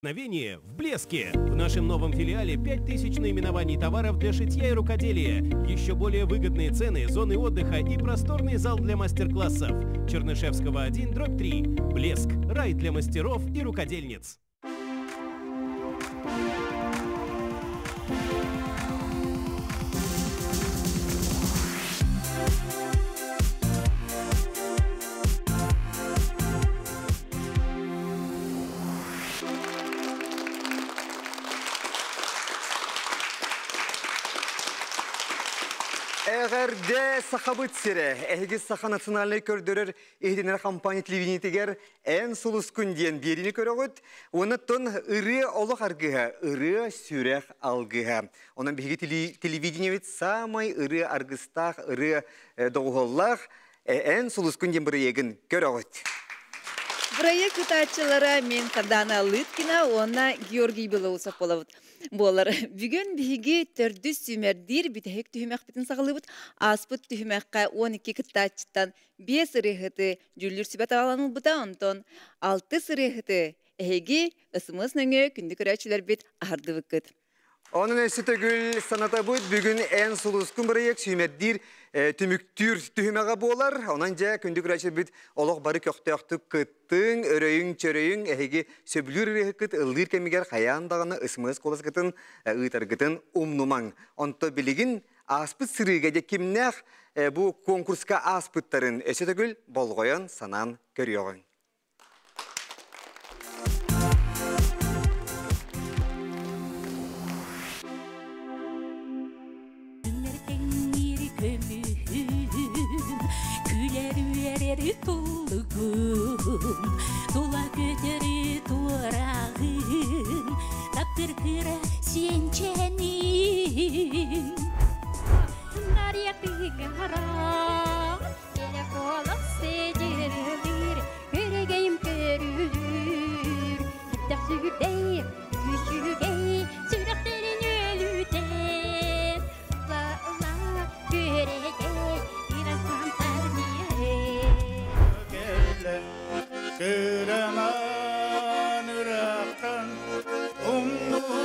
Мгновение в блеске. В нашем новом филиале 5000 наименований товаров для шитья и рукоделия. Еще более выгодные цены, зоны отдыха и просторный зал для мастер-классов. Чернышевского 1/3. Блеск. Рай для мастеров и рукодельниц. Эгерде сахабыт сире, эги саха национальный көрдөрөр эhdинер компания телевидениетегер эн сулус күнден берини көрөгөт, оны тон ыры олық аргыға, ыры сүрек алгыға. Онан беги телевидениет самай ыры аргыстақ, ыры доғоллақ, эн сулус күнден бір егін көрөгөт. Проект кытачылары мен Кардана Лыткина, онна Георгий Белоусов болавыт. Болар, бүгін биги төрді сүмердир бітәйік түхімәк бітін сағылыбыт, аспыт түхімәкқа 12 кытачыттан 5 ырыхыты жүлір сүбәт аланыл бұта, онтон 6 ырыхыты әйгі ысымыз нөңі күнді көрәчілер бет арды бүккіт. Onun ösüte gül sanata bud bugün en suluskun bireyek sümerdir tümüktür tühümeğe bolar. Onanca kündük raçı bud olaq barı köxtüktük kıttın, öröyün, çöröyün, ehegi söbülür rehkıt, ıldır kemiger kayan dağına ısmız kolas kıtın, ıtar kıtın umnuman. Onto biligin aspıt sırıgede kimnek bu konkurska aspıtların ösüte gül bolgoyan sanan görüyorun. Тула көтері турағын таптыр кыра сенченің Нария кыгара Келе қолық седердір Көрегейім көрілір Кіптақ сүгірдейір Күшігей Сүректерін өлуден Ла-ла көрегей Ирасан тарбие Kıraman ırakkan umnuğu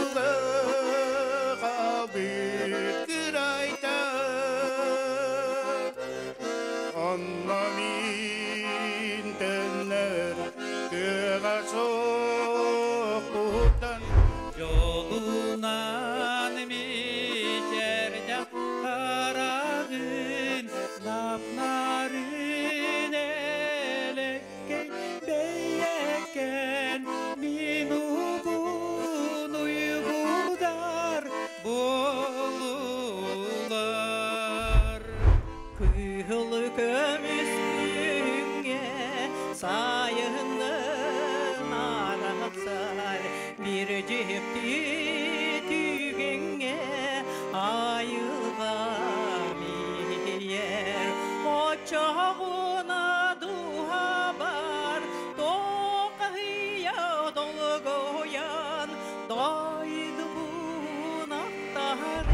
kabir kırayta Onlamin tenler kıra sokutan Yolunan miçerde karagın lafların elekke beyeken minubun uygudar bolular Kıyılı kömüstüne sayının aratsar bir cepti tügenge ayığa miyer o çağına duha bar toqıya dolgoyan daydı bunaqtar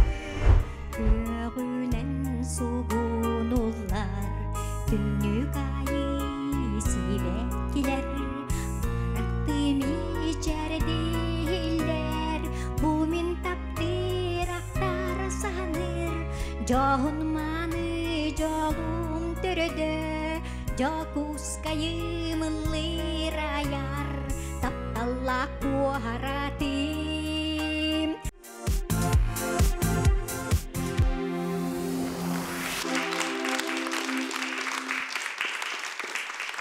Körünen sugunullar Tünnük ayı sivekkiler Araktım içerdiller Bu min taptır aktar sanır Johun manı jolum törödö Jokuskayı mıllir ayar Taptallak bu haratim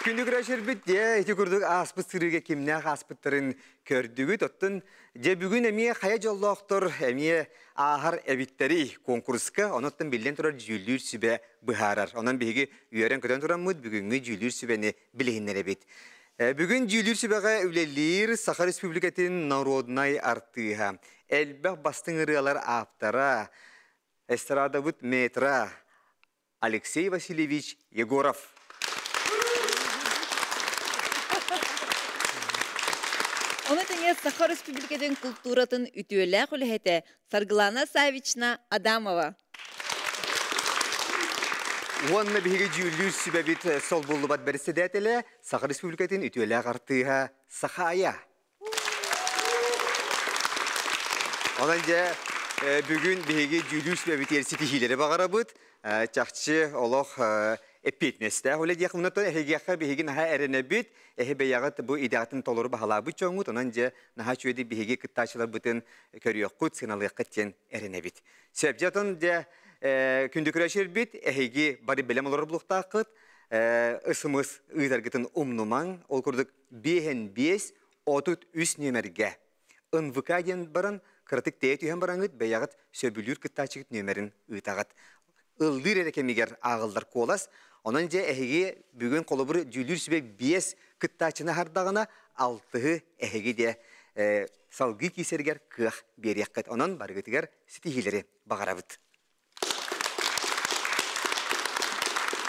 Kündük raşır bit diye eti kurduk aspıt sırıge kimnek aspıtların kördüğü tottun. Je bugün emiye kaya jolloqtor emiye ahar evitleri konkurska onottan bilden turar jüllür sübe bıharar. Ondan bihigi üyeren köten turan mud bugünkü jüllür sübeni bilehinlere bit. Bugün jüllür sübege övlelir Sakha Respublikatinin narodnay artıha. Elbeh bastın ırıalar aftara. Estrada bud metra. Alexey Vasilyevich Yegorov. Оны теңе Саха Республикадың культуратын үтүөлә құлыхеті Сарглана Савична Адамова. Уанна биһиги жүүлүр сүбәбит сол буллубат берсе дәтеле Саха Республикатын үтүөлә гартыга Сахая. Onanca bugün bihegi Julius ve bitersi tihileri bağırabıt. Çakçı Allah epitmeste. Öyle diye bundan ehegiyaka bihegi naha erenebit. Ehebeyagat bu ideatın toluru bahalabıt çoğungut. Onanca naha şöyle bihegi kıttaşılar bütün körüyor kut sınalı kıtken erenebit. Sebzeton de kündüküreşir bit. Ehegi bari belem olur bulukta kıt. Isımız ıdargıtın umnuman. Ol kurduk bihen bies otut üst nömerge. Învıkayen baran kritik deyet ühen baranıt beyagat söbülür kıttaçık nömerin ıtağat. Ildır erekemiger ağıllar kolas. Onunca ehegi bugün kolubur jülür sübek biyes kıttaçına hardağına altığı ehegi de salgı kiserger kıh beriyakkat. Onun bargıtıgar stihileri bağırabıt.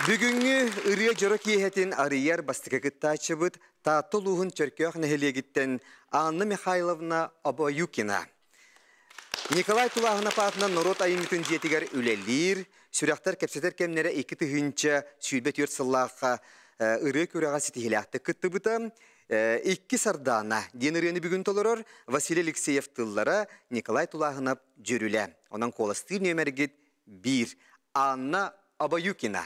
Bugünkü ırıya jorok yehetin arıyar bastıka kıttaçıbıt Tatılıhın Çerkök neheliye gitten Anna Mikhailovna Aboyukina. Nikolay Tulahına patına Norot ayın bütün jetigar ülelir, sürekter kepseter kemlere iki tıhınca sülbet yurt sıllaqa ırıya kürağa sitihilahta kıttıbıta. İki sardana deniriyeni bugün tolurur Vasily Alekseyev tıllara Nikolay Tulahına jürüle. Onun kolastır nömergit 1 Anna Aboyukina.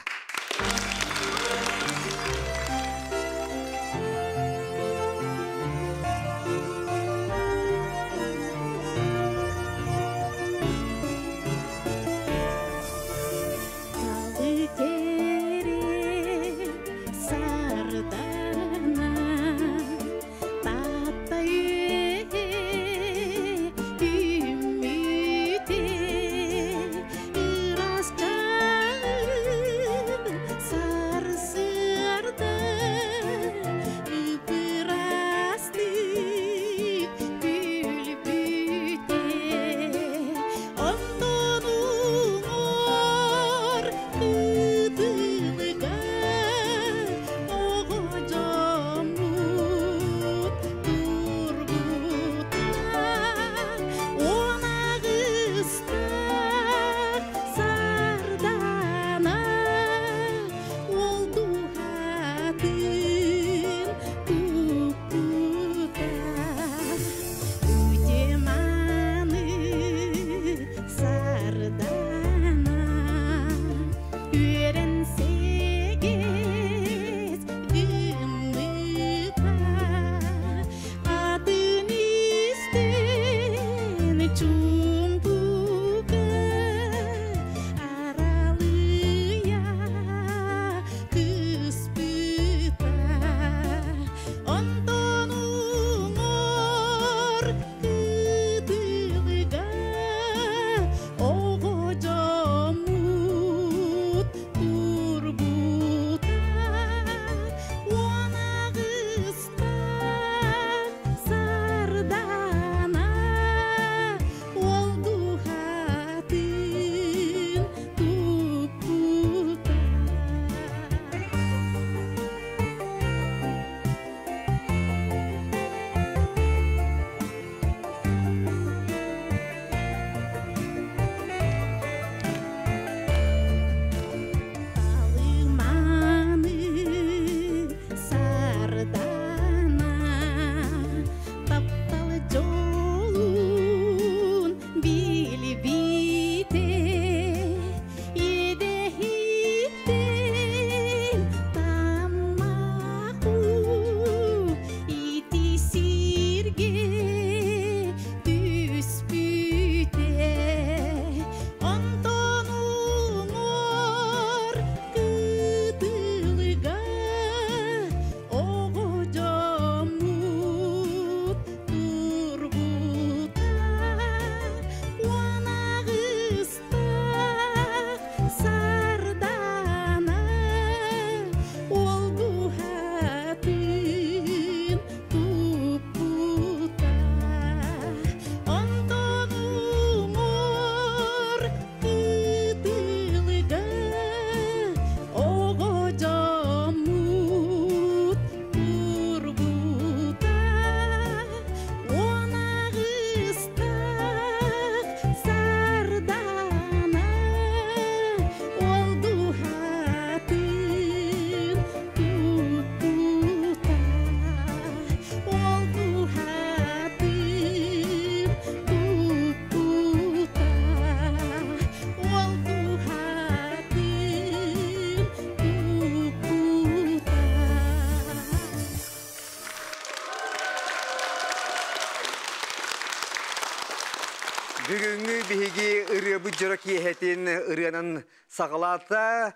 Бүгүнгү биһиги ырыбы жорок иехетин ырыанын сагалата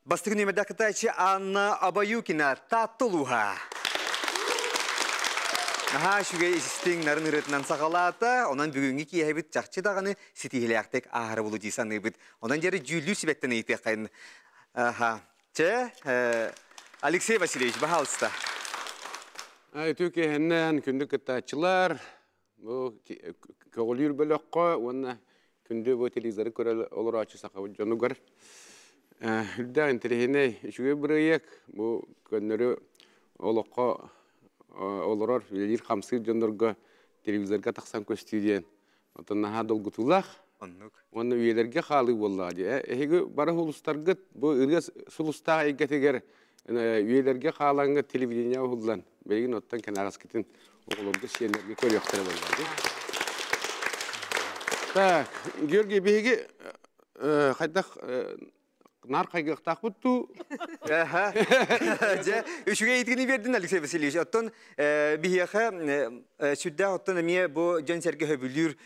бастыгын емедакытачы Анна Абаюкина таттылуха. Наха шугай истин нарын ырытынан сагалата, онан бүгүнгү киехебит жакчы даганы ситихилектек ахары болу дисаны бит. Онан жері жүллү сибеттен ыйтек кайын. Алексей Васильевич, бахалыста. Түке хеннен күндік кытачылар, көғілір бөліққа, оны күнді бұл телевизоры көрі олар ачы сақабы жону көр. Үлді интерхене үшіге бірейек, бұл көннері олыққа оларар үлелер қамсыр жонырға телевизорға тақсан көстейден. Отыннаға долгутулақ, оны үйелерге қалы болады. Әйгі бары ұлыстарғыт, бұл үрге сұлыстағы әйгетегер үйелерге қалаңғы телевидения ұлдан. Бәйгін оттан кәнағас кетін оғылымды сиенлерге көр yoқтары болады. Так, Георгий бейге қайдақ нар қайғықтақ бұтту. Үшіге еткені бердің, Алексей Васильевич. Оттан бейеқі сүдді оттан әме бұл жон сәрге хөбілір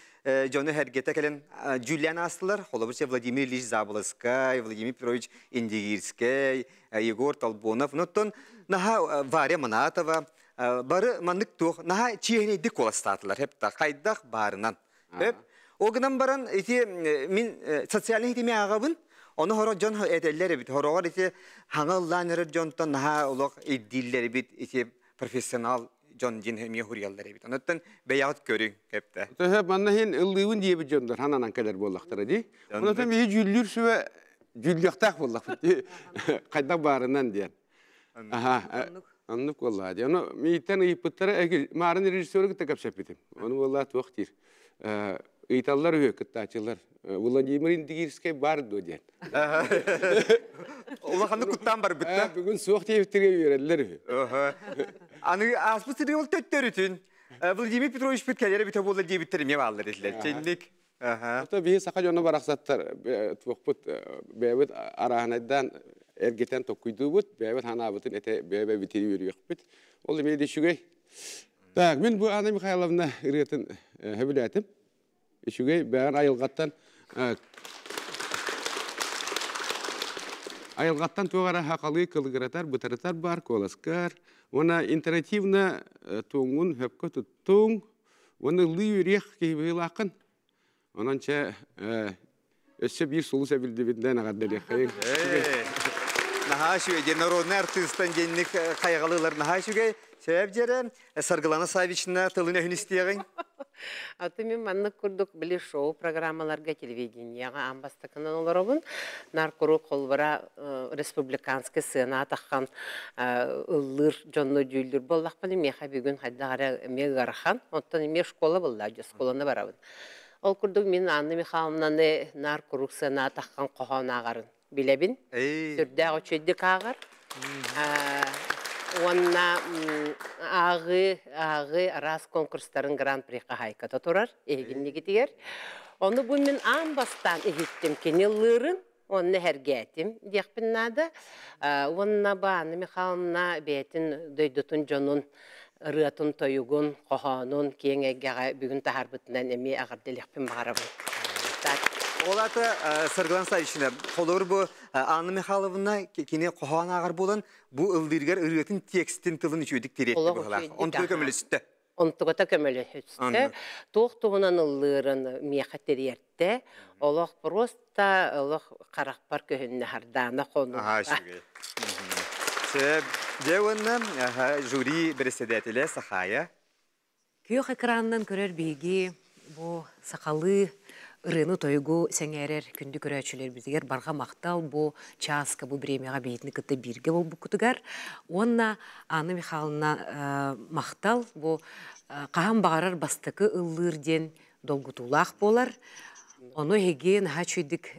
жоны әргеті кәлін Джулиан астылар. Холобырше Владимир Ильич Заболоскай, Владимир Петрович Индигирский, Егор Толбонов. Оттан наха Варя Манатова, бары мандык тух, наха чиенейді коластатылар. Хепта қайдақ барынан. Оғынан баран, мен социальный хитеме ағабын, оны хоро жон әдәлләре бит, хорогар хаңылланыры жонтан наха олық иддиллері бит, профессионал жон жин хемия хурияллары бит. Онаттан бәяғыт көрің, хепта. Төһәп, манна хен ыллыуын дейбі жондар, хананан кәлер болақтары дей. Онаттан бейі жүллүр сөе жүлліқтақ болақ бит, қайдақ барынан дейін. Аннук валла ди. Оны мейттен ыйпыттары марын режиссеры кітті көпсеп бітім. Оны валла туақ дейір. Ыйталлар өй кіттачылар. Владимир Индигирский бар до дейін. Олақанды күттан бар бітті. Бүгін суық дейіптірге үйерелілер өй. Аны аспыстыры ол төттер үтін. Владимир Петрович Петкелері біті болды дейбіттеріме балылар етілер. Чендік. Ота бейі сақа жоны барақсаттар. Туақ бұт бәйбіт арағанайдан әргетен тоққойды бұд, бәйбіт хана бұтын әте бәйбі бітері өріек бұд. Ол емейді шүгей. Так, мен бұл Анна Михайловна үретін хөбілетім. Шүгей бәғін айылғаттан туғара хақалы кылғыратар, бұтарытар бар, коласкар. Оны интерактивна туңын хөпкі тұттың. Оны лы өрек кейбіғыл ақын. Онанша өсі бір сұлы сәбілді бітінден ағаддары қайын. Наха шүгей, народный артыстан денік қайғалылар. Наха шүгей, сөйіп жері, Саргылана Савична тылын өйін істеғын. Аты мен манны күрдік білі шоу программаларға телевиденияға амбастықынан оларабын. Наркуру қолбара республиканский сына атаққан ұллыр, жонны жүлдір болдақпын. Меха бүгін қайдағара мегархан. Оттан еме школа болды, школаны барабын. Ол күрдік мен Анна Михайловнаны наркуру сына атаққан қоған ағарын білебін. Сүрдәғі чөйдік ағар. Онна ағы рас конкурстарын гран-приқа хайката тұрар, егінні кетігер. Оны бұл мен амбастан егіттім кенеллерін, оны әргетім декпін нады. Онна бағаны Михайловна бәйтін дөйдітін жонын, ұрытын тойығын, қоғанын, кейін әгеға бүгін тағар бұтынан әме ағырделекпін бағарабын. Олаты Саргылан Савична, қолыр бұл Анна Михайловна кене қоған ағар болын, бұл ылдыргер ұретін текстін тылын үшөдік теретті бұғылақ. Онтығы көмілі сүтті? Онтығыта көмілі сүтті. Тоқтығынан ылдырын меқа теретті. Олық просто олық қарақпар көхінні хардана қону. Шүгей. Деуінні жюри бірседетілі Сахая. Күйіқ экранынан көрер бейге бұл сақалы ырыны тойгу сәңәрер күнді көрәчілер біздігер барға мақтал бұл часка бұл премияға бейтіні күтті бірге бұл күтігер. Онна Анна Михайловна мақтал бұл қаған бағарар бастықы ыллырден долгутулақ болар. Оны хеген хачүйдік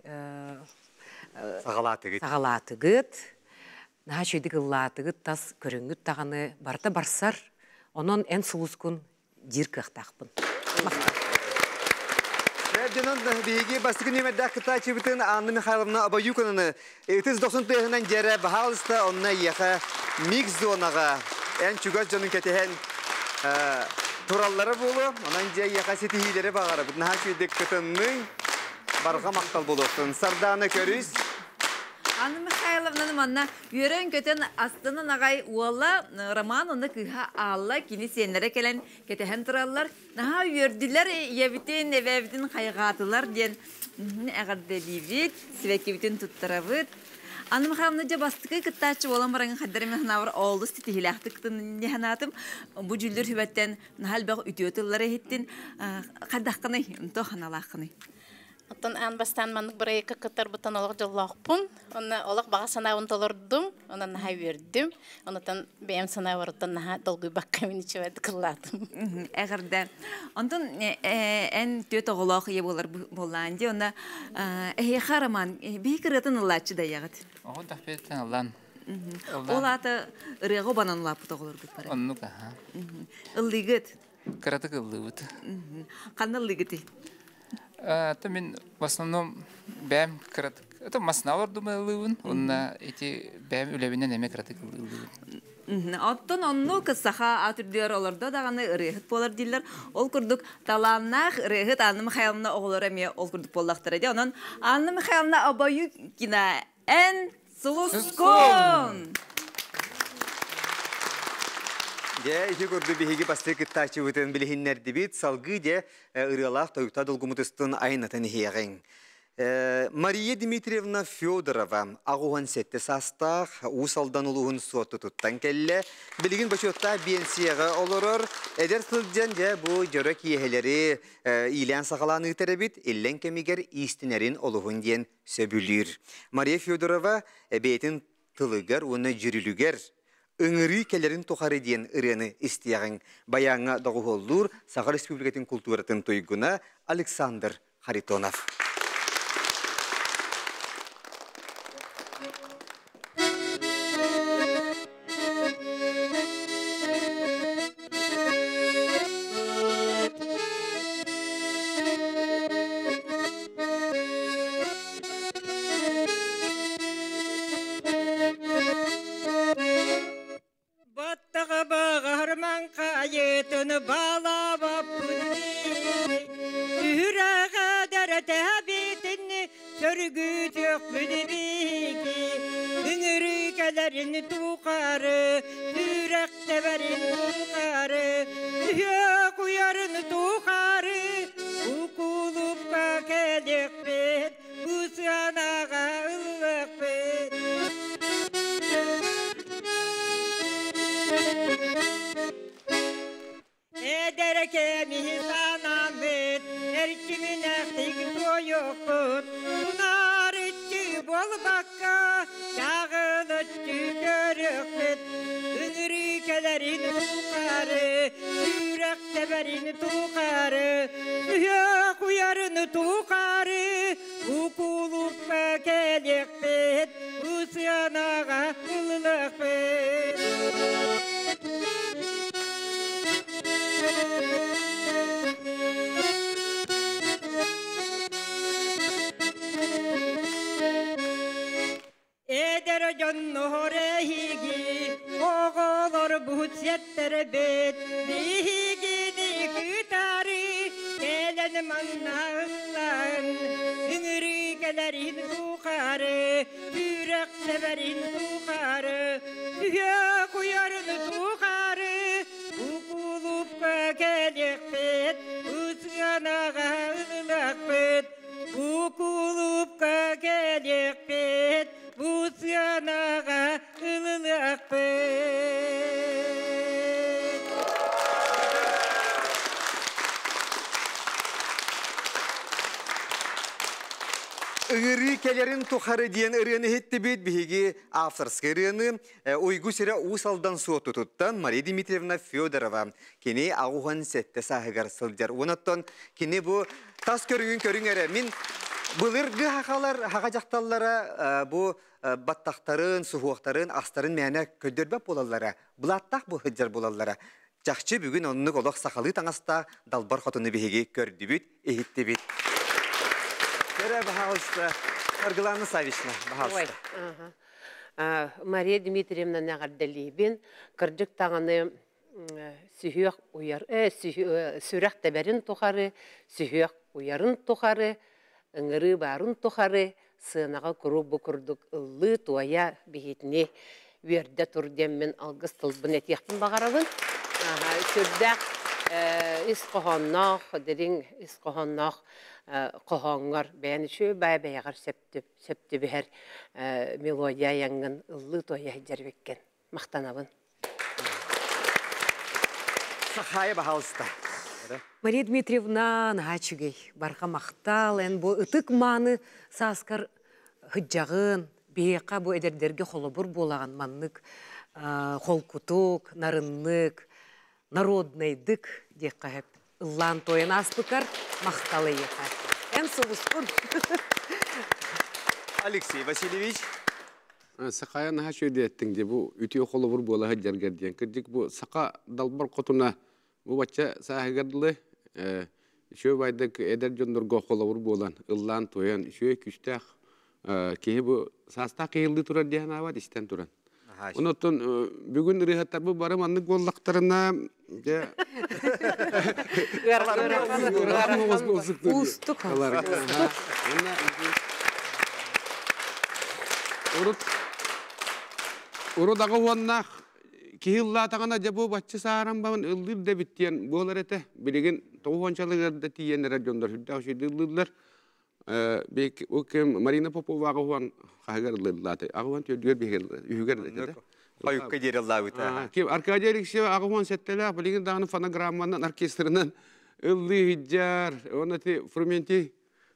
сағалатығыт, хачүйдік ыллатығыт тас көріңгіт тағаны барта барсар, онын ән сұлыскун дир қықтақпын. Мақтал. Динон биги бастыгы немедда кытачы битин Анна Михайловна Абаюкананы 1990-тыгынан жері бағалысты онна яха микс зонаға ән чугас жонын кетеген Turallara bolu, ondan je yakaseti hilere bağırı. Bu naha şüydek kıtının barga maqtal bolotun. Sardana körüz. Anna Mikhailovna'nın manna yörön köten astının ağay ualla roman onu kıha alla kini senlere gelen ketehen turallar. Naha yördüler yebitin evevdin kaygatılar diyen ağırda bibit, svekibit'in tuttarabıt. Anna Mikhailovna bastıkı kıttaçı olan barangın kadderim hanavır oldu stihilahtıktın nehanatım. Bu cüldür hübetten nahal bağ ütüyotulları hittin. Kaddaqını, tohanalaqını. Оттон ан бастан маннык бирайка кытар бутан олох жоллоқпун. Онна олох бага санаун толордум. Онан наха бердим. Онтан бем санауртан наха долгуй бакка мини чебет кылладым. Эгерде. Онтон эн төт оголох ие болар болланди. Онда хараман бикиратын лачы да ягат. О да фетен лан. Ол аты рего банан лапы тоголор бит бара. Оннука. Ыллыгыт. Каратык ыллыбыт. Канал лыгыты. Это мен в основном бәм кратык. Это маснавар думаю лывын. Онна эти бәм үлебинен эме кратык лывын. Оттон онну кысаха атырдыр олордо даганы рыхыт болар дилер. Ол курдук таланнах рыхыт Анна Михайловна оголор эме ол курдук боллактыр эди. Онон Анна Михайловна абаю кина эн сулускон. Je iki gördü bihigi bastı kıttaçı bütün bilhinler dibit salgı je ırıalaq toyuta dolgumutustun aynatan hiyeğin. Mariya Dmitrievna Fyodorova ağuhan sette sastaq usaldan uluğun suatı tuttan kelle bilgin başotta BNC'ye olurur. Eder sılcan je bu jörök yeheleri ilan sağalanı terebit illen kemiger istinerin uluğun diyen söbülür. Mariya Fyodorova beytin tılıgar onu jürilüger Öngürü kelerin toxarı diyen ıryanı istiyağın bayağı dağı olur Sağa Respublikatın kulturatın toyguna Aleksandr Haritonov. Öngürükelerin toxarı diyen ıryanı hitti bit bihigi avtarskı ıryanı uygu sire usaldan suotu tuttan Mariya Dmitrievna Fyodorova kini ağuhan sette sahıgar sılcar. Onattan kini bu tas körüngün eremin Bulurgu haqacaqtallara bu battaqtarın, suhuqtarın, astarın məyənə köddörbə bolallara, bulattaq bu hıccar bolallara. Жақчы бүгін онны олық сақалы таңаста далбар қотыны бігеге көрді бүт, ehitті бүт. Көрі бағалысты, Аргыланы Савична бағалысты. Мария Дмитриевна нағардалейбен, кірдік тағаны sühüyak uyar, sürək təbərin toxarı, sühüyak uyarın toxarı, ыңыры барын тоқары, сынаға күру бұкырдық ұлы туая бейетіне верді тұрден мен алғыз тылбын әтияқпын бағарабын. Сүрдәк іс қоғаннақ, дерін іс қоғаннақ қоғанғар бәйін үші бәй-бәйғар сөпті бәр мелодия яңын ұлы туая жәрбеккен. Мақтанабын. Сахая бағалысты. Мария Дмитриевна нағачыгей барға мақтал, ән бұл ұтық маны саскар хүджағын, бейқа бұл әдердерге қолыбыр болаған маннық, қолкутук, нарыннық, народнайдық дек қағып. Ұллан тойын аспықар мақталы еқа. Ән соғыспын. Алексей Васильевич. Сақая нағачыгей еттің де бұл үтіе қолыбыр болаға жәргерден. Кірдік бұл сақа далбар қотына bu bacça sahigarlı şu baydık eder jondurgo kolawur bolan ıllan toyan şu küstah ki bu sasta kıyıldı turar diye navat isten turan. Onotun bugün rihatar bu barım anlık gollaklarına Ustuk. Urudağı vannak Kihilla tağına jabu bacı sağıran bağın ıldır da bittiyen boğular ete. Bilgin toğuançalıgar da tiyen radyonlar hüdda şey dıldılar. O kim Marina Popova ağuan kahgar ıldılar. Ağuan tüyüdüyor bir hüger de. Koyukka deri Allah bita. Kim arkadaşlar işte ağuan setteler. Bilgin dağının fonogrammandan orkestrinin ıldı hiccar. Ona te frumenti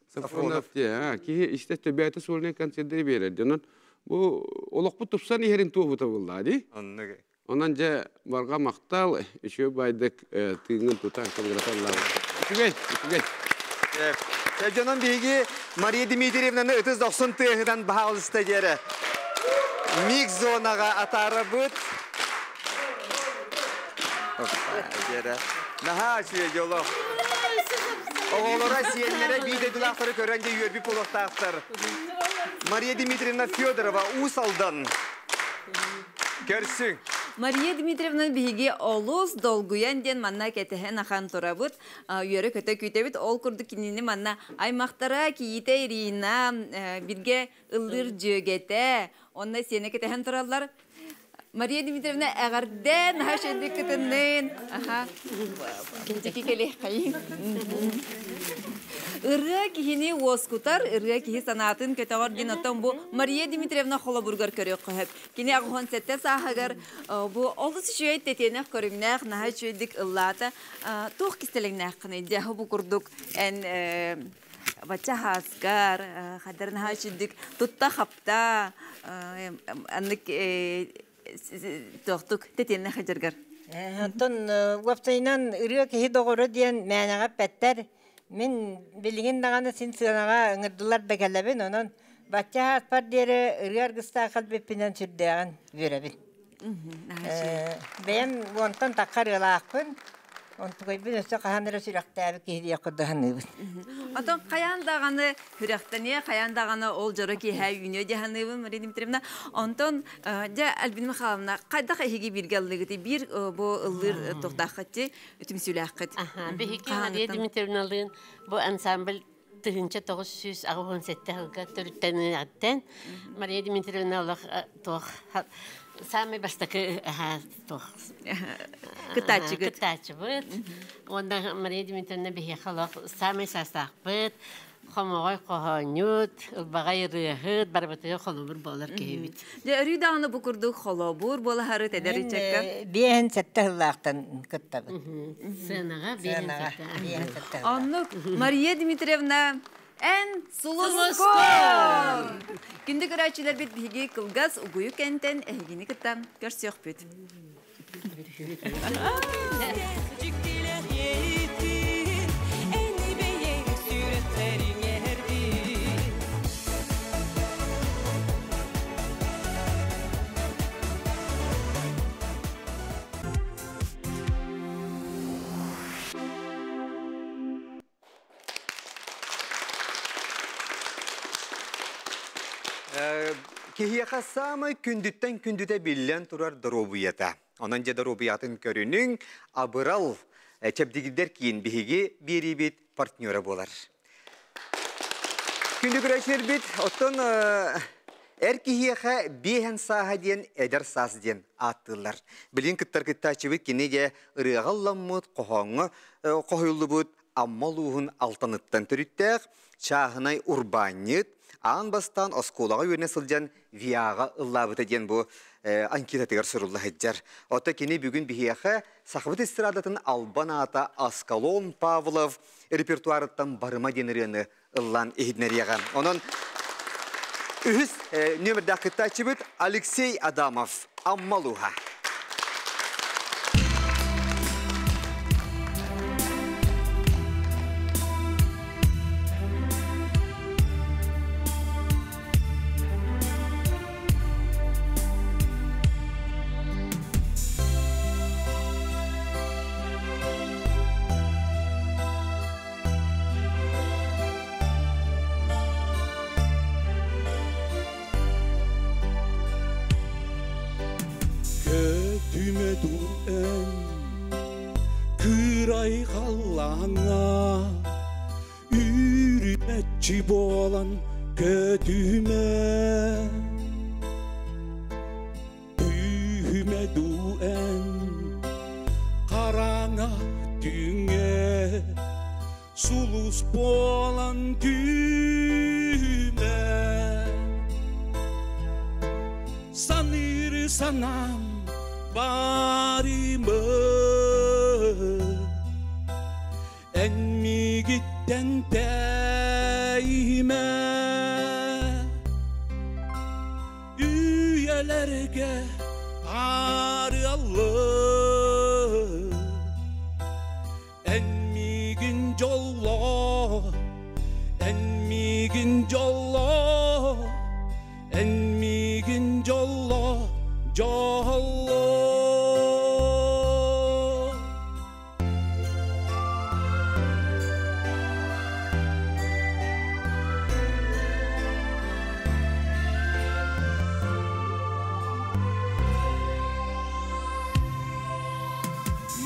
Safonov diye. Ki işte tabiatı soluna konsidere verir. Bu olak bu tutsan iherin tuğu tavuğlar değil. Anladım. Ondan barga maqtal, şu baydık tığın tutan kılgıratanlar. Üçügey. Sevcanın bilgi Maria Dmitrievna'nın 90 tığıdan bağlısta yere. Mix zonaga atarı bud. Naha şuya yolu. Oğullara siyenlere bir de dulakları körence yürbi polokta aktar. Maria Dmitrievna Fyodorova Usal'dan. Görsün. Мария Дмитриевна биһиги олус долгуян ден манна кетехен ахан турабыт. Үйөрө көтө күйтебит ол курду кинини манна аймактара кийите ирина бирге ылдыр жөгете. Онда сене кетехен тураллар. Мария Дмитриевна әгәрден хашенди кытыннын. Аха. Кинтики келе кайын. Ирга кихини воскутар, ирга кихи санатын көтөгөр дин отон бу Мария Дмитриевна холобургар көрөк кыһып. Кини агон сетте сахагар бу олус шөйт тетенек көрүннәк наһа чөйдик ыллата. Тух кистелеңнәк кыны дәһә бу курдук эн бача хаскар хадерна хашидик тутта хапта аннык тохтук тетенне хаҗаргар. Тон ваптайнан ирга кихи догоры диен мәнәгә пәттәр. Мен билген даганы син сынага ыңырдылар да келебин, онон бача аспар дере ырыар гыста калбеппинен сүрдөгөн беребин. Бем вонтан таккар ылаакпын. Онтугай бин өсө кахандыра сүрактабы кийди куддаганыбын. Атон каяндаганы хүрактане, каяндаганы ол жора ки хай үйнө жаганыбын Мария Дмитриевна. Онтон жа Альбина Михайловна кайда хиги биргеллигити бир бу ылыр токтакты үтүм сүлөккөт. Бихики Мария Дмитриевналын бу ансамбль тыгынча 997 хылга төрүттен аттен Мария Дмитриевна тох Сами бастакы тох кытачы быт. Онда Мария Дмитриевна бихи халак сами састак быт. Хамагай каханют, багай рыхыт, барбатыга холобур болар кейбит. Же риданы бу курдук холобур болары тедеричекка. Биен сетте хылактан кыттабы. Сенага биен сетте. Аннык Мария Дмитриевна en suluskon. Күндү көрәчиләр бит биги кылгас угуй кентен эхигини кыттан көрсөк бит. Кихияқа самай күндіттен күндіте білен тұрар дробуята. Ondan jeda rubiyatın körünün abıral çepdigilder kiyin bihiги biribit partnöre bolar. Күнді күрәшер бит, оттон әркихеға бейхен саға ден, әдер сас ден аттылар. Білін күттар күттачы бит, кені де ұрығалламыд, қойылы бұд, аммалуғын алтаныттан түріттәқ, чағынай урбанет, ан бастан осколаға өріне сылжан вияға ыллабыты ден бұ анкетатығар сұрулы әджар. Отта кені бүгін бейхеға сақыбыт истирадатын Албан ата Аскалон Павлов репертуарыттан барыма денірені ыллан ehidneriyagan. Onun ühüs nömerde kıtaçı bit Alexey Adamov Ammaluha. Kıray kallana ürmetçi boğalan kötüme Ühüme duen karana düğe Sulus boğalan düğme Sanır sanam barımı En mi gitten değme Üyelerge arayalım En mi gün jolla En mi gün jolla En mi gün jolla jolla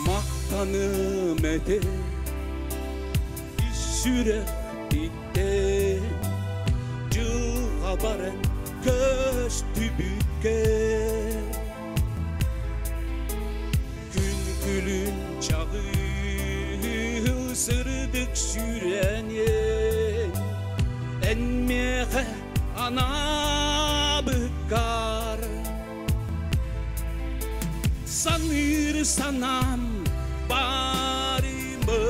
Maktanım ede süre bitti Cığa baren göz tübükke Gün gülün çağı sırdık süren yen Enmeğe ana bıkar Sanır sanam barımı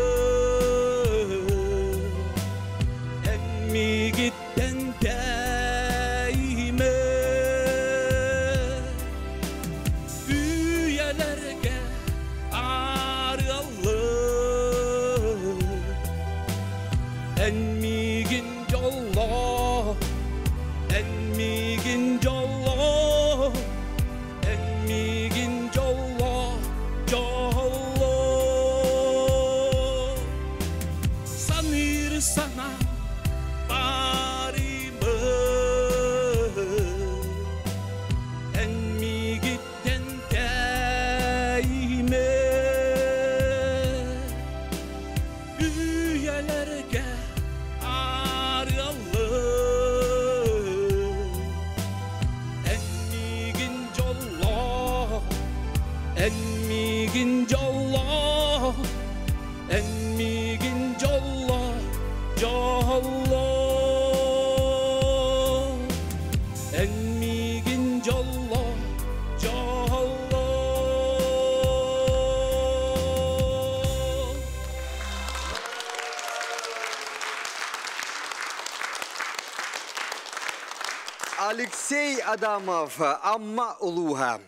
En mi gitten değme Üyelerge arayalım En mi gün jolla En mi gün jolla En mi gün jolla jolla Sanır sana barımı En mi gitten değme Üyelerge arayalım En mi gün jolla En mi gün jolla En mi gün jolla jolla En mi gün jolla jolla Alexey Adamov Ammaluha.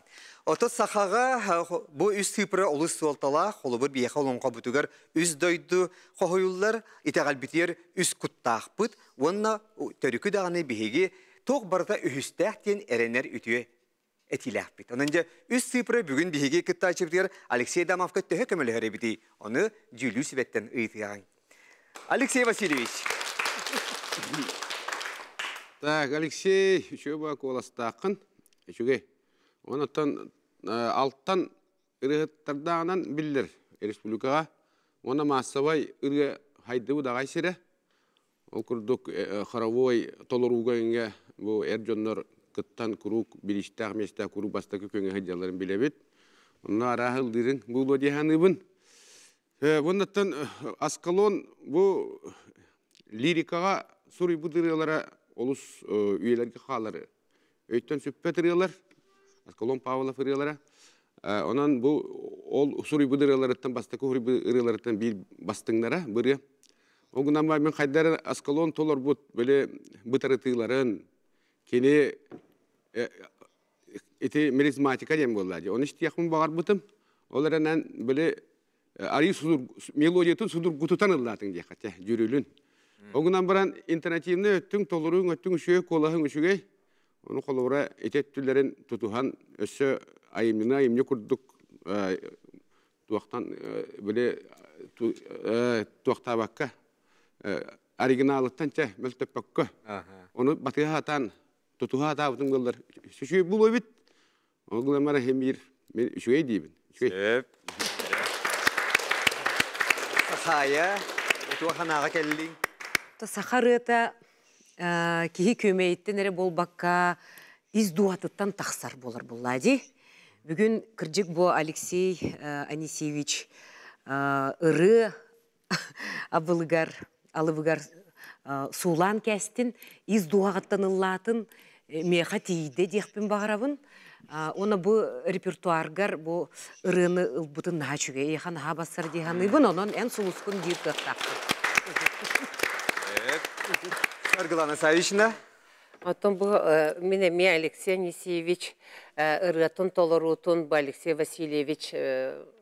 Ото сахага бу үз типре олус солтала холобур бияха олонга бутугар үз дойду хохоюллар итегалбитер үз куттахпыт вонна төрүкү даганы биһиги тог барда үһүстәхтен эренер үтүе этилахпит. Онунжа үз типре бүгүн биһиги кыттачыптыр Алексей Адамовка төһө көмөлөрө бити. Оны жүлүү себеттен ыйтыган. Алексей Васильевич. Так, Алексей, еще бы колостакын. Еще онотон алттан ырыттардан билдер республикага. Ona массовай ыры хайды удагай сире. Ол курдук хоровой толоругайга бу эржоннор кыттан курук билиштаг места курук бастакы көңө хаҗаларын билебит. Онна арахылдырын бу диханыбын. Воннан Аскалон бу лирикага сури будырылары олус үелерге халары. Өйттен сүппетирилер. Аскалон Павлов ирилары. Онан бу ол сури будырыларыттан бастакы сури будырыларыттан бир бастыңнара бирге. Огунан бай мен кайдары Аскалон толор бут беле бытырытыларын кене эти мелизматика дем болду. Оны иштиякмын багар бутым. Оларынан беле ари суdur мелодиятын суdur гутутан ыллатын дияқат жүрүлүн. Огунан баран интернативне өттүң толорун өттүң үшөй колахын үшөгей. Оны колора этеттүлерин тутухан өссө айымны курдук туактан беле туактабакка оригиналыттанча мөлтөппөккө. Оны батыхатан тутуха табытын болдар. Үшөй бул бит. Огунан мара хемир мен үшөгей дейбин. Сөп. Сахая, туаханаға келлин. Сахарыта кихи көмейттен болбакка из дуатыттан тақсар болар буллади. Бүгін кіржік бо Алексей Анисевич ыры алыбыгар сулан кәстін из дуағыттан ыллатын меха тейді декпін бағарабын. Оны бұ репертуаргар бұ ырыны ылбытын начуге ехан хабасар деганы бұн, онын ән сұлыскын дейіп тұқтақты. Саргылана Савична. Отон бу менеме Алексей Анисевич ырытын толорутун бу Алексей Васильевич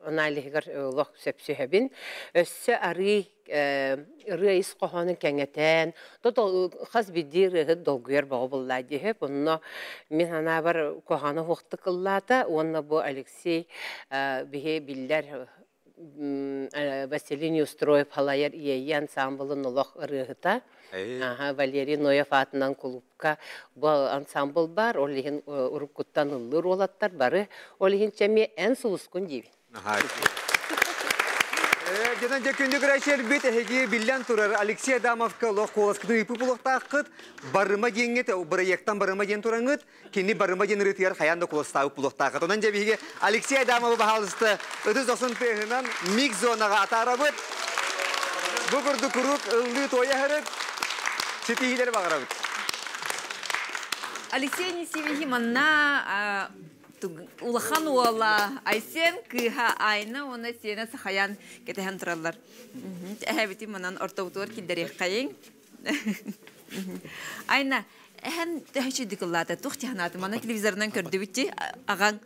аналигар лох сепсүһәбин өссө ары рейс коханын кеңетен тото хас бидир долгуер багылла диһеп онно мен ана бар коханы хуктыкыллата онно бу Алексей бихе биллер Василий Неустроев халаяр ие ансамблын лох ырыгыта. Валерий Ноев атынан клубка бу ансамбл бар, олихин урукуттан ыллыр олаттар бары, олихин чами эн сулускун диби. Жадан жакүндү грачер бит эги билен турар Алексей Адамовка лох коласкыны ипи булактакыт барыма геңет проекттан барыма ген тураңыт кини барыма ген рытыяр хаянда коластагы булактакыт. Онан жабиге Алексей Адамов бахалысты 3090 пехынан миг зонага атарабыт. Бу курду курук ылды тоя херет. Сетихилер багарабыт. Алексей Анисевич манна улахан уола айсен кыха айна оны сені сахаян кетеген тұралар. Әхәбеті манан ортаутуар килдері қайын. Айна, әхән тәхші дикыллады, тұқ тиханаты, мана телевизорынан көрді бітті, ағаң?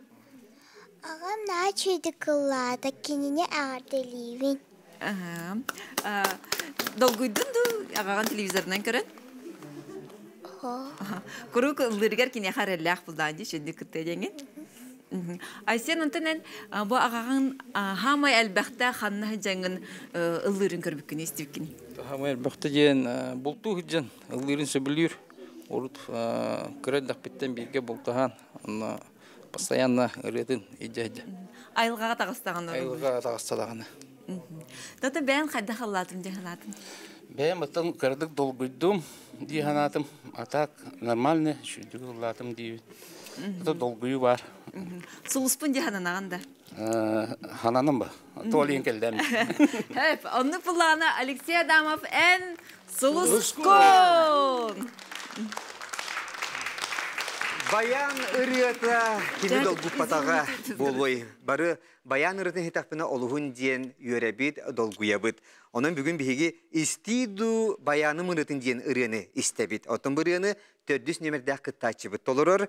Ағам нәчі дикыллады, кеніне ағарделейвен. Долгүйдіңді ағаған телевизорынан көрін? Күрік ұлдыргер кене қарыллақ бұлданды, шөнді күрті деңін? Айсен онтанен bu ағағын хамай әлбәқті қанна жаңын ұллырын көрбіккін естібіккін? Хамай әлбәқті ден бұлту ғыджан ұллырын сөбілер. Орыт көрәлдақ біттен бірге бұлтаған. Постоянно ұретін еді. Айылғаға тағыстаған орын? Айылғаға тағысталағаны. Дата бәйін қайда қалатым дегенатым? Бәйін бұттан көрдік долгүйдім дейханатым. Атақ нормальны шүйдігі ұлатым дейі. Это долгую бар. Сулуспун диханан ағанда? Хананым ба. Толиын келдем. Хәп, онны пулана Алексей Адамов ән Сулускун! Баян ырыата кені долгу патаға болуй. Бары баян ырытын хитақпына олуғын ден үйеребет долгуябыт. Onun bugün bihigi istidu bayanım ırıtın diyen ırığını istebit. Otun bırığını 400 numerde kıttaçıbıt olurur.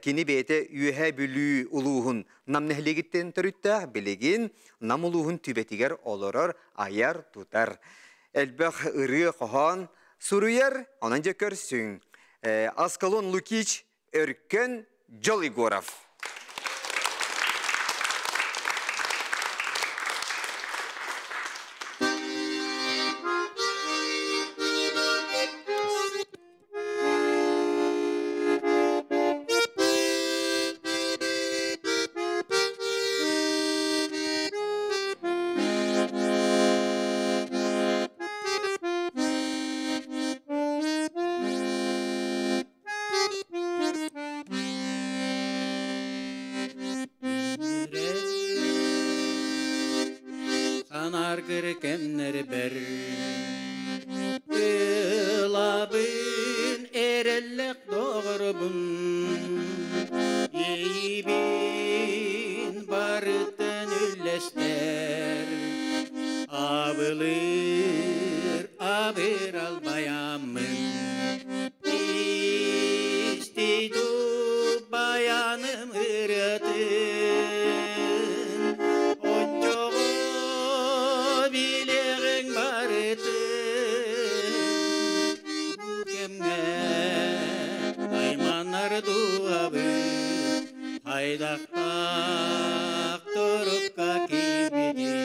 Kini beyte ühe bülü uluğun nam nehlegitten törütte bilegin nam uluğun tübetiger olurur ayar tutar. Elbək ırığı kohan suruyar onanca körsün. Askalon Lukic Örken Joligorov. кемнер бер. Ылабын эреллек doğrubun. Eyibin barıtın üllester. Abılır abir albayamın. İstidu bayanım ıratın. Onçoğu bileğin barıtın. Bu kemge aymanlar duabı. Haydaktak turup kakibidi.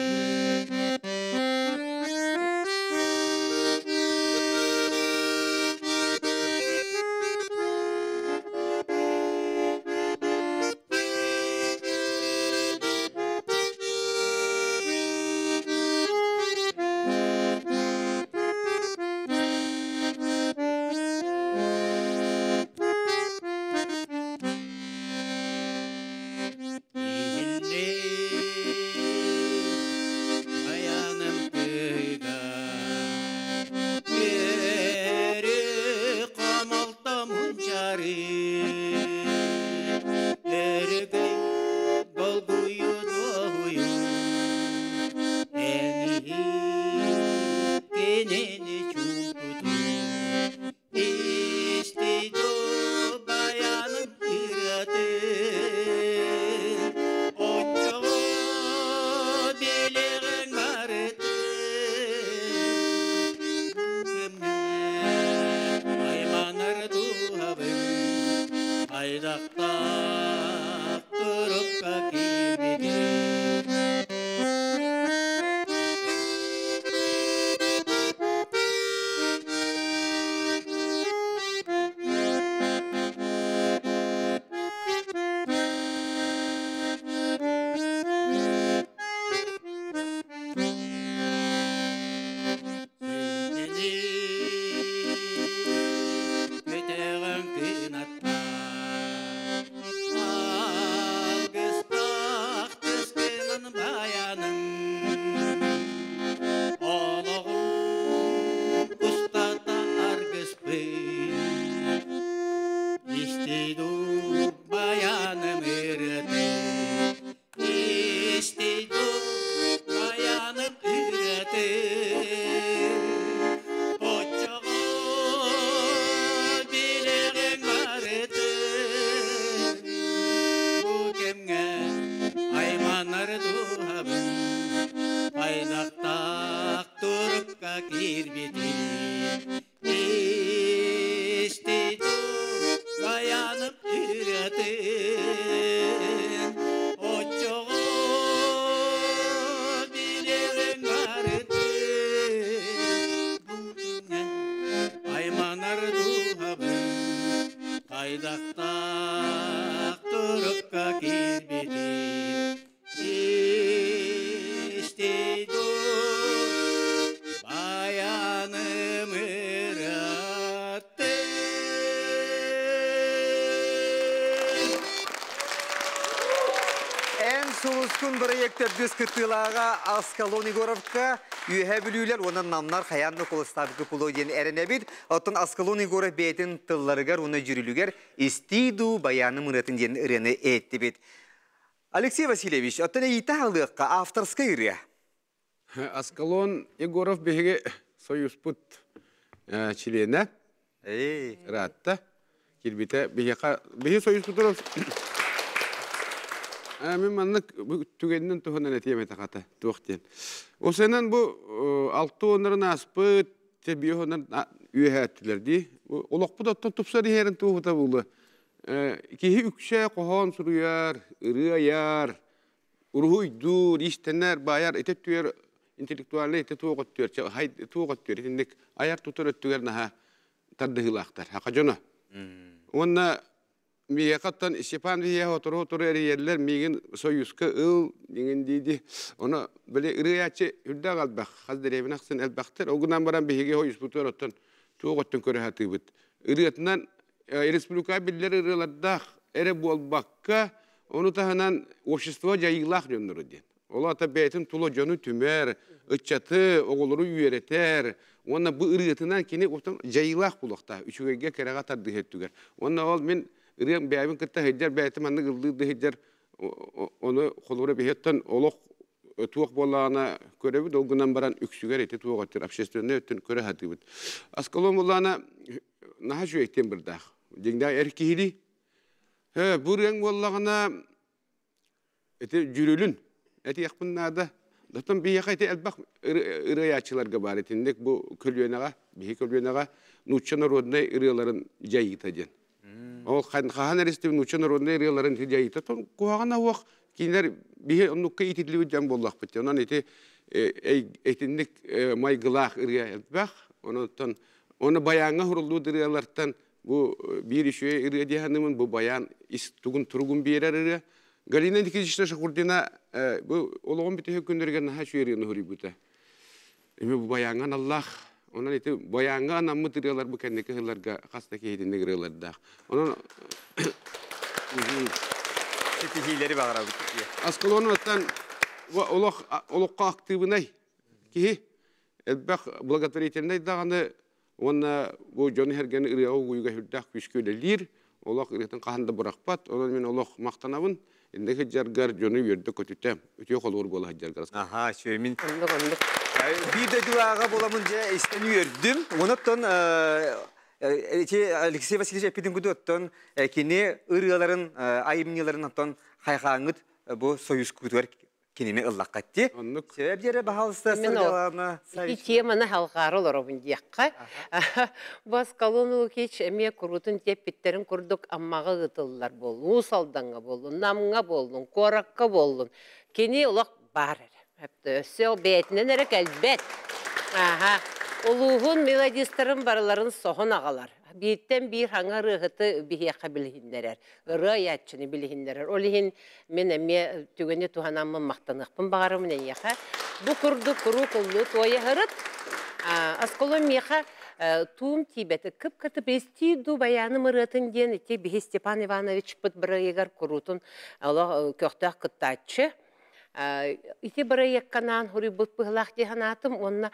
Soğuskun proyektör düz kıtılağa Askalon Igorovka üye bülüler onun namlar hayanlı kolostavı kıpıloyen erenebir. Otun Askalon Igorov beytin tıllarıgar onu jürülüger istidu bayanı mıratın jen ırını etti bit. Алексей Васильевич, otun eğita halıqqa avtorska yürüye. Askalon Igorov behe soyusput çilene. Rahatta. Kilbite behe soyusput Мен маннык түгеннен туһунан этием этаката туохтен. Осенен бу 6 оннарын аспыт тебиохонан үйәттилерди. Олоқпуда тупсар херен туһута булды. Кихи үкшә коһон суруяр, ырыяр, урхуйду, иштенер баяр этеп түер интеллектуалны этеп тугот түер, хай тугот түер индик аяр тутар өттүгер наха тардыгылактар. Хакажона. Онна Миякаттан Степан Вия отору ерелер мигин союзка ыл деген диди. Оны биле ырыячы үрдә галбак. Хәзер эбин аксын элбактыр. Огунан баран беге хоюс бутор оттон туготтон көрәһәти бит. Ырыятнан республика билләре ырыларда эре болбакка, оны таһанан общество жайылак жөннөрү ди. Ola ata beytin tulo jonu tümer, ıççatı, oğuluru üyereter. Ona bu ırıtından kini otan jayılaq bulaqta. Üçügege keraga tardı hettüger. Ona ol men ırıyan beyabin kıtta heccar beytim anı ıldığı heccar onu kolura behettan oloq tuğuk bolağına körebi de olgunan baran üksüger eti tuğuk atır. Apşestörüne öttün köre hatibit. Askalon bolağına naha şu ekten bir dağ. Jengda erkihili. Bu renk bolağına eti jürülün. Eti yakpınlarda. Dağıtan bir yaka eti elbaq ırıyaçılarga var etindek bu kölyenağa, bihi kölyenağa Nuççana rodunda ırıyaların jayıta jen. O kahan eresti Nuççana rodunda ırıyaların jayıta. Ton kuağına vaq kinler bihi onukka itidli jan bollaq bitti. Ondan eti etindek maygılaq ırıya elbaq. Onu bayanğa huruldu ırıyalardan bu bir işe ırıya dihanımın bu bayan istugun turgun bir yer ırıya. Galina dikişte şakurdina bu olağan bitih günlergen ha şu yerini huri buta. Bu bayangan Allah onun iti bayangan namı tıryalar bu kendiki hırlarga hastaki hedinde giriyorlar da. Onun Setihileri bağıra bu. Askalonu atan olaqqa aktivnay ki elbaq благотворительный dağını ona bu Johnny Hergen ırıya uyuga hürdaq püskülelir. Olaq ırıtın qahanda bırakpat. Onun men olaq maqtanavın. İndeki heccargar Johnny yerde kötütem. Ötüyor olur bola heccargar. Aha şömin. Bir de duağa bolamınca isteniyorum. Ondan Alexey Vasilievich epidin gudottan kini ırıyaların ayımnyaların ondan hayğanıt bu soyuz kutuver kinini ıllaqatti. Sebep yere bahalsa sırgalana. İkiye mana halqarı olarabın diyaqqa. Bas kalonulu keç emiye kurutun tep bitterin kurduk ammağa gıtıllar bolun. Usaldanğa bolun, namına bolun, korakka bolun. Kini ulaq bar. Hepde össe o beytinden erek elbet. Uluğun melodistlerin barıların soğun ağalar. Bitten bir hanga rıhıtı bihiyaka bilihinderer. Rıyatçını bilihinderer. Olihin men emme tügene tuhanamın maqtanıqpın bağırımın eyyaka. Bu kurdu kuru kullu toya hırıt. Askolon meyaka tuğum tibeti kıp-kıtıp estidu bayanı mırıtın diyen eti bihi Stepan Ivanoviç pıt bırayıgar kurutun köhtağ kıttaçı. İti bırayık kanan huri bıt pıhlaq dihanatım onna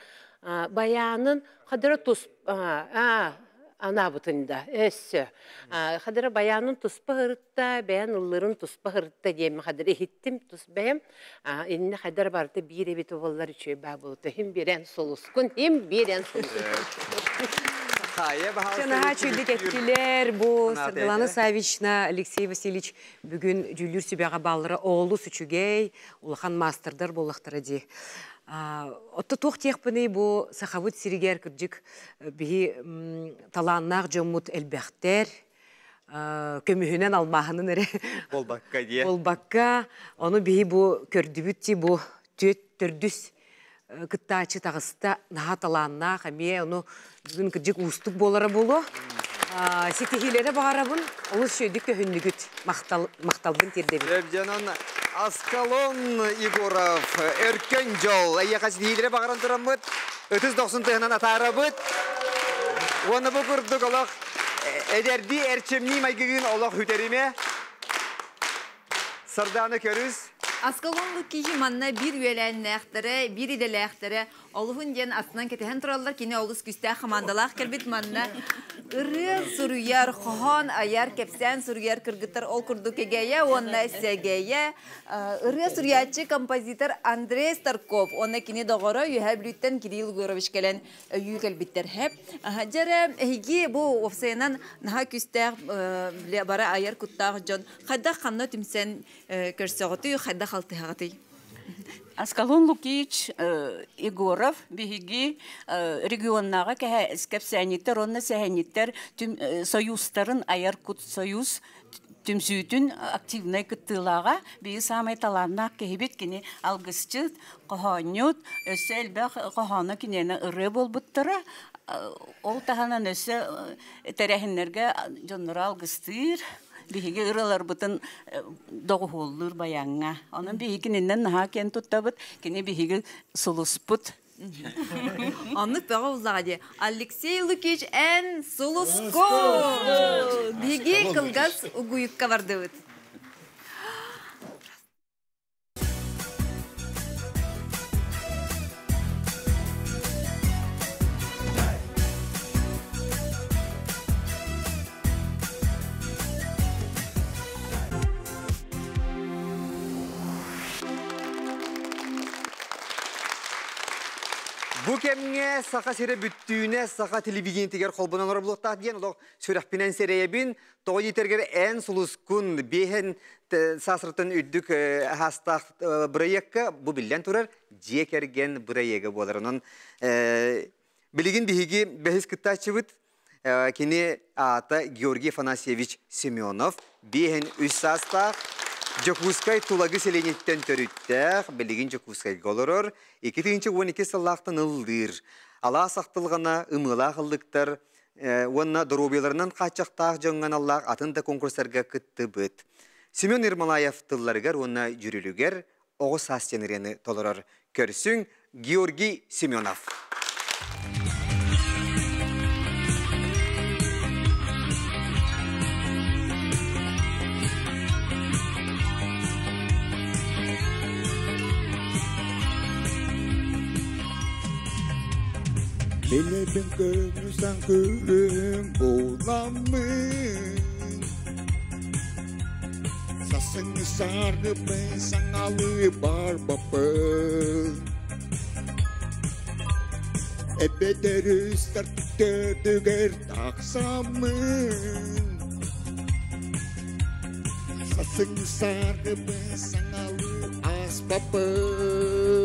bayanın kadara tus... Ana butunda, össü. Kadara bayanın tuspa hırıtta, bayan ılların tuspa hırıtta diyemi kadara ehittim tusbayım. İnne kadar barda bir evi ovallar içiyor babulutu. Hem biren soluskun, hem biren soluskun. Şanaha çöldük etkiler bu Sırgılana Saviçna Alexey Vasilievich bugün Jüllür Sübyağa balları oğlu Süçügey, Ulhan Master'dır bollaqtara di. Otta toq teqpini bu saxavut siriger kırcık bihi talannaq jomut elbexter kömühünen almağının ere Bolbakka diye. Bolbakka onu bihi bu kördübütti bu tördüs kıttaçı tağısta naha talannaq amiye onu bugün kırcık ustuk bolara bolu. Sitihilere bağırabın onu şöydük köhünnügüt maqtalbın terdebi. Sevcanan Askalon Igorov, Erken Jol, Ayakaç dihilere bağıran duramıt, 30-90 tığınan atarabıt. Onu bu kurduk olaq, ederdi erçemni maygıgın olaq hüterime. Sırdanı körüz. Askalonluk kişi manna bir üyelenlektere, bir idelektere, Oluğun diyen asından ketehen turallar kine olus küste xamandalaq kelbit manna. Irı suruyar, xohan ayar, kepsen suruyar kırgıtır ol kurduk egeye, onna segeye. Irı suruyatçı kompozitor Andrei Starkov, onna kine doğru yüheblütten Kirill Gorovich kelen yüy kelbitler hep. Jere higi bu ofsayanan naha küste bara ayar kuttağ jon. Xadda xanna tümsen körsöğütü, xadda xaltıhağıtı. Аскалон Лукич Егоров биһиги регионнага кеһе скепсәниттер, онна сәһәниттер түм союзтарын аяр кут союз түмсүтүн активный кыттылага бии самай таланна кehibet кини алгысчы кохонют өсөлбәх кохона кинене ыры болбуттара ол таханан өсө терехиннерге жоннора алгыстыр. Bihiги ыралар бутын доғуллур баяңга. Onun bihiginен наха кен туттабыт, кини биһиги сулуспут. Anlık bağa uzadı. Alexey Lukich en Sulusko. Bihi kılgaz uguyukka vardı. Bu kemge saka sere büttüğüne saka televizyon tiger kolbunan orabuluqta diyen olaq sürahpinen sereyebin toğu yeterger en suluskun behen sasırtın üddük hastaq bırayakka bu billen turar jekergen bırayaga bolarının biligin bihigi behis kıtta çıvıt kini ata Georgiy Afanasyevich Semyonov behen üst sastaq Jokuskay tulagı selenitten törüttəq, biligin Jokuskay goloror, 2-12 sallaqtan ıldır. Ala saqtılğana ımıla qıldıqtar, onna dorobiyalarından qaçaqtaq jongan Allah atında konkurslarga kıttı büt. Semyon Ermolayev tıllargar, onna jürülüger, oğu sasyenireni toloror. Körsün Georgiy Semyonov. Bilebin könüsen külüm olamın Sasını sarı ben sanalı barbapın Ebeder üstler tütüger taksamın Sasını sarı ben sanalı asbapın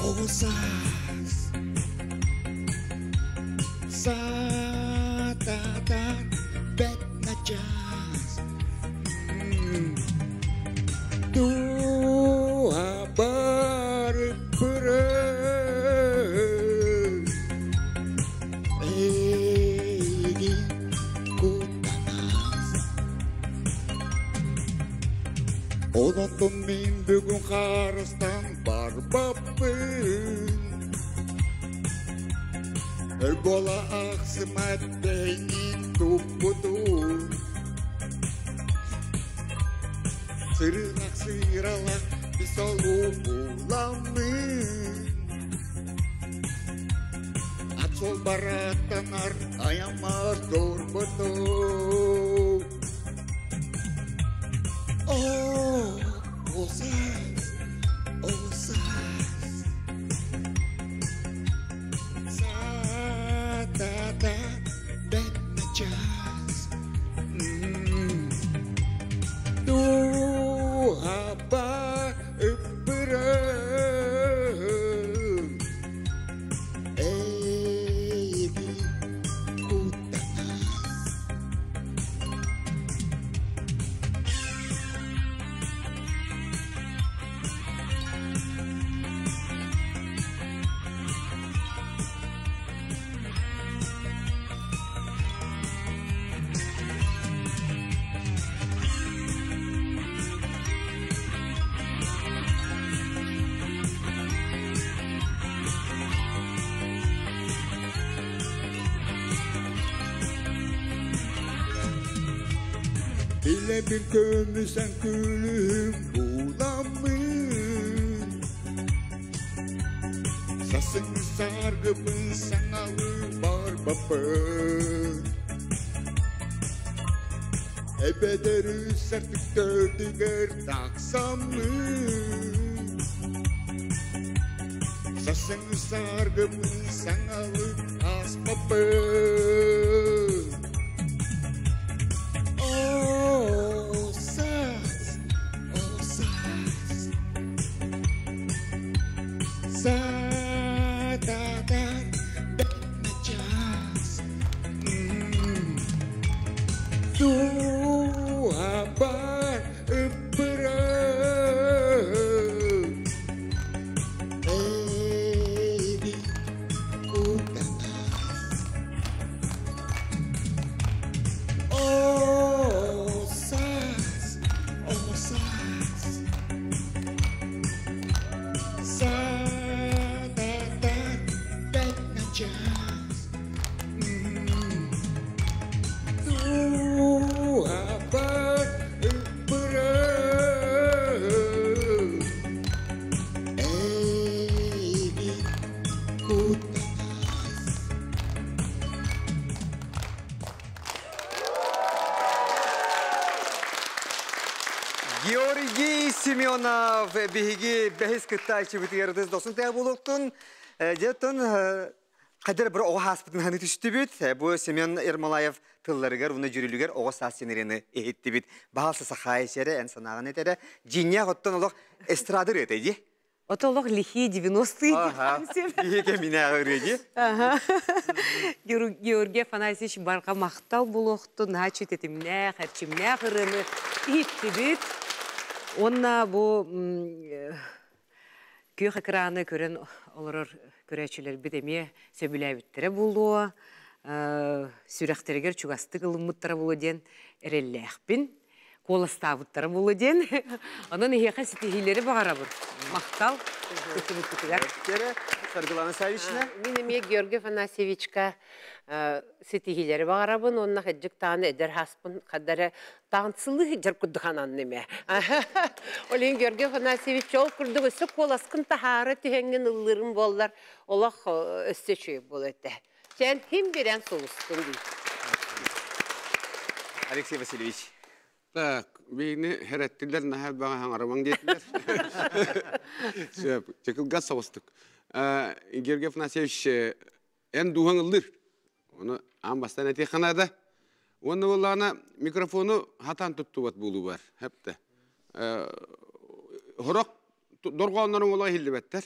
Osas Satadan betnacas Dua berperang Egi kutanas Odatun min bugün karastan barbapın Erbola aksimat beyin tupudun Sırılak sıralak bir solu bulamın At sol baratanar ayamaz dorbotu Oh, Osas, Osas Satata betnacas Tuhaba öpürüm Egi kutanas Bile bir kömürsen külüm bulamın Sasını sargıbın sanalı barbapın Ebeder sertik dördüger taksamın Sasını sargıbın sanalı asbapın Osas, Osas Satadan betnacas Tuhabar öpürüm Egi kutanas Osas, Osas Satadan Ермолаев беги бехис кытта чебитиердес досын тә булуктун. Жетон кадер бер ого хаспытын ханы түштү бит. Бу Семен Ермолаев тылларыгар уны жүрүлүгөр ого сасенерени эхетти бит. Баасы сахайшере эн санаган этере жинья готтон олох эстрадыр этеди. Отолог лихи 90-й. Ага. Биге мине агырыди. Ага. Георгий Афанасьевич барга мактал булуктун начит этимне, харчимне кырыны итти бит. Онна бу күйөх экраны көрен олорор көрәчүләр бит эме сөбүләбиттере булуа. Сүрәхтергер чугасты кылыммыттары булу ден эрелләхпин. Коластабыттары булу ден. Анан ихе стихилери багарабыр. Мактал көтүбүттүләр. Саргылана Савична. Мен эме Георгий Афанасьевичка стихилери багарабын, онна хаҗык таны эдер хаспын кадары таңсылы жер куддыганан неме. Олен Георгий Афанасьевич ол курдугы сөк коласкын тахары түйенген ыллырын боллар. Олах өстечүй бол этте. Сен ким берен солустун дейт. Алексей Васильевич. Так, бейни хереттилер нахал бага хаңарабан дейтилер. Сөп, чекилгаз савыстык. Георгий Афанасьевич эн духан ылдыр. Оны амбастан әте қанада. Оны олағына микрофону хатан тұттуат болу бар. Хепті. Хорақ дорғанларын олай хилді бәттер.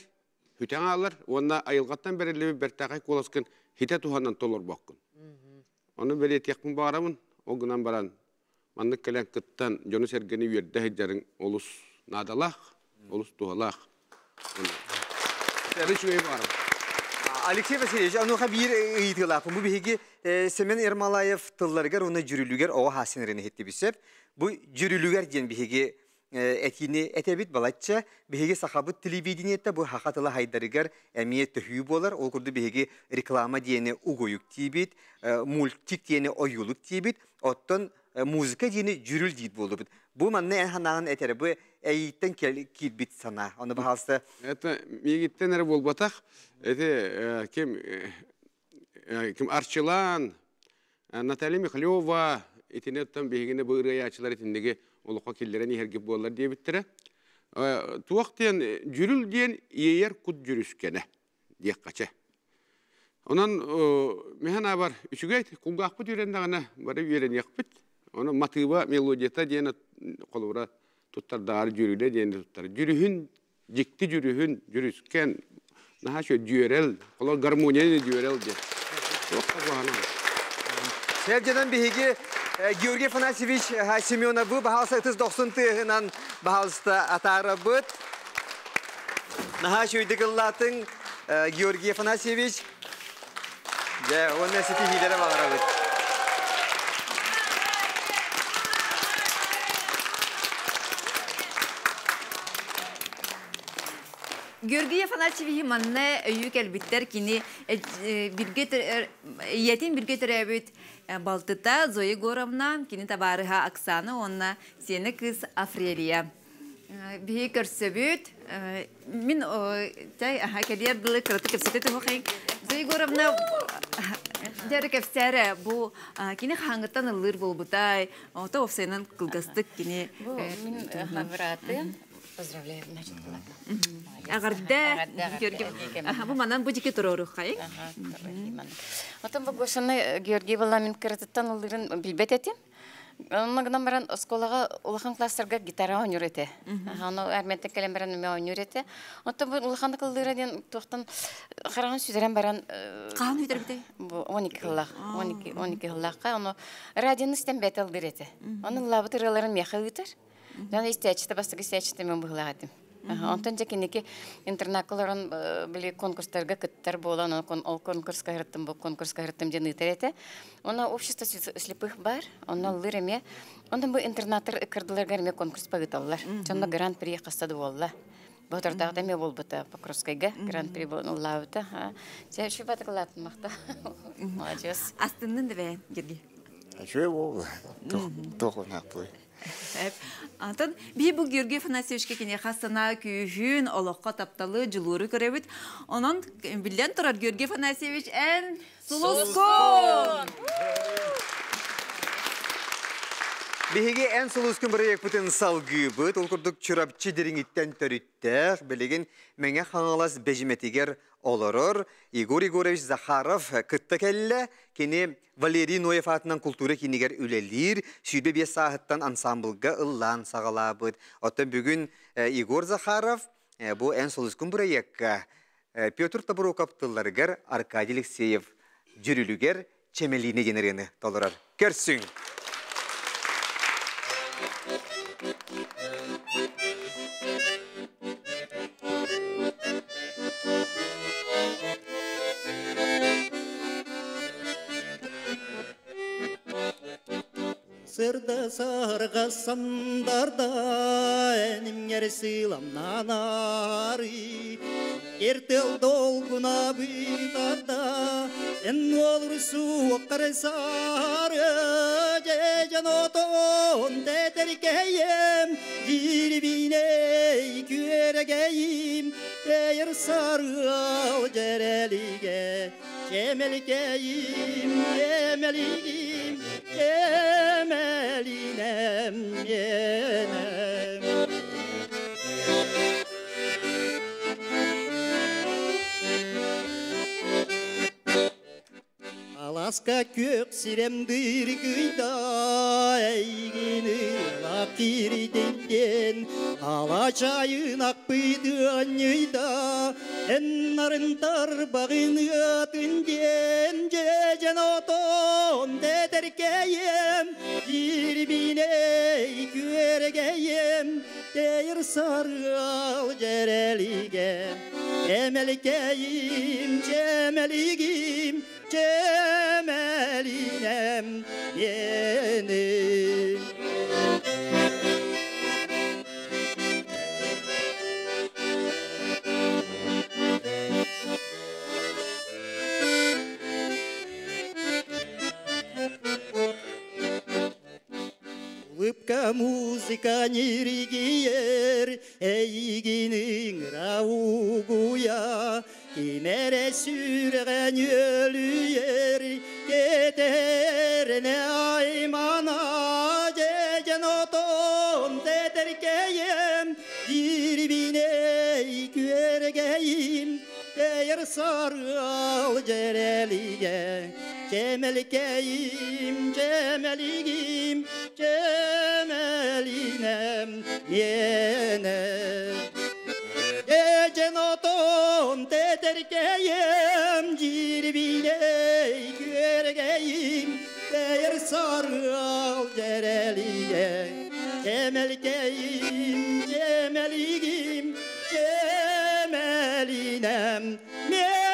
Хүтен алыр. Оны айылғаттан бәрілі бәртәқай коласқын хите туханнан толыр баққын. Оны бәрі етекпін бағарамын. Оғынан баран. Мандық кәлен кыттан жоны сәргені верді хеджарын олыс надалақ, олыс тухалақ. Алексей Васильевич, ануха бир ыйтылапын. Бу биһиги Семен Ермолаев тылларыгар уны жүрүлүгер ого хасенерини хетти бисеп. Бу жүрүлүгер ден биһиги этини этебит балачча биһиги сахабыт телевидениетте бу хакатыла хайдарыгар эмиет төхүй болар. Ол курду биһиги реклама диене угоюк тибит, мультик диене оюлук тибит, оттон музыка диене жүрүл дейт болду бит. Бу манны ханаган этери бу эйттен килбит сана. Аны баһалса это мегиттен эре болбатак. Это ким Арчелан, Наталья Михайлова, этинеттен бегине быйрыячылар этиндеги олукка киллерени хергеп боллар дебиттере. Туактен жүрүл диен ийер кут жүрүскене диек кача. Онан механа бар үчүгөйт кулгакпы жүрендагына бары берен якпыт. Оны мотива мелодията диен колура туттардар жүрүле диен туттар. Жүрүхүн, жикти жүрүхүн, жүрүскен наха şö jürel, kolor garmoniya jürel de. Çok bahane. Sevceden bihigi Georgий Афанасьевич Семенов bu bahasa 90-tığından bahasta atarabıt. Naha şö digillatın Georgий Афанасьевич de onun stihilere bağırabıt. Georgий Афанасьевич manne öykü elbitler kini yetin birge terabit Baltıta Zoya Gorovna kini tabarıha Aksana onna seni kız Afreliya. Bir körsebüt min tay hakeliye bile kratik efsete hoqay Zoya Gorovna derek efsere bu kini hangıtan alır bolbutay o da ofsenan kılgastık kini min habratı Поздравляю, значит, Агарда, bu manan bu cike tururu xay. Otan bu goşаны Георгий Баламин кыртыттан улырын билбет этим. Оннан баран школага улахан класстарга гитара ойнурете. Аны арменте келен баран ме ойнурете. Ота бу улахан кылдыраден токтан караган сүзерен баран кан үтербите. Бу 12 ыллакка аны радионы стембет алдырете. Аны лабытырларын меха үтер. Dan istəyəcəkdə başqa istəyəcəkdə mən бұғылағадым. Ondan жекенеке интернакаларын біле конкурстарға кіттер болан, ол конкурсқа ғырттым, бұл конкурсқа ғырттым ден үтер еті. Она общество слепых бар, она лыреме. Ondan bu интернатыр кірділерге әрме конкурс бағыталылар. Сонда гран-при қастады болла. Бұғытырдағы да ме бол бұта Покровскайға гран-при болла бұта. Шүй баты қылатын мақта. Молодец. Астынның да бәйін, Георгий? Шүй бол, тоқынақ бұй. Антон, bir bu Georgий Афанасьевичке kine хасана күйүн олоққа тапталы жылуыры көребіт. Onun bilden turar Georgий Афанасьевич en suluskun. Биһиги эн солускун проектпытын салгыбыт, ол курдук чурапчы дириңиттен төрүттэх, билигин меңе хаңалас бежиметигер олорор. Игорь Егорович Захаров кытта келле, кени Валерий Ноев атынан культура кинигер үлелир, сүйбе бес сағыттан ансамблга ыллан сағалабыт. Оттан бүгүн Игорь Захаров бу эн солускун проектка Петр Табурокаптылларгар Аркадий Алексеев жүрүлүгер чемелине денерени толорар. Көрсүң! Сырда сарга сандарда энімгер сыламнанары Ертел долгуна битарда эн olur суық қарсары Жежен отон тетеркейім Жирбине күрегейім Тейір сарғал жереліге Кемелкейім, кемелігім Kemelinem yenem Alaska kök siremdir gıyda Eygini lakiriden Alaçayın akbıydı anyıyda Enların tarbağını atından Cecen oton teterkeyem Dirbine güregeyem Deyir sargal cerelige Emelikeyim cemeligim Cemelinem yenim Улыбка музыка ниригиер Эйгinin rauguya Kimere sürgen ölüyer Keterine aymana Cecen oton teterkeyem Dirbine güergeyim Deyir sargal cerelige Cemelkeyim, cemeligim Cemelinem yenem Gecen oton teterkeyim Cirbine güergeyim Deyir sargal cereliye Cemelkeyim, cemeligim Cemelinem yenem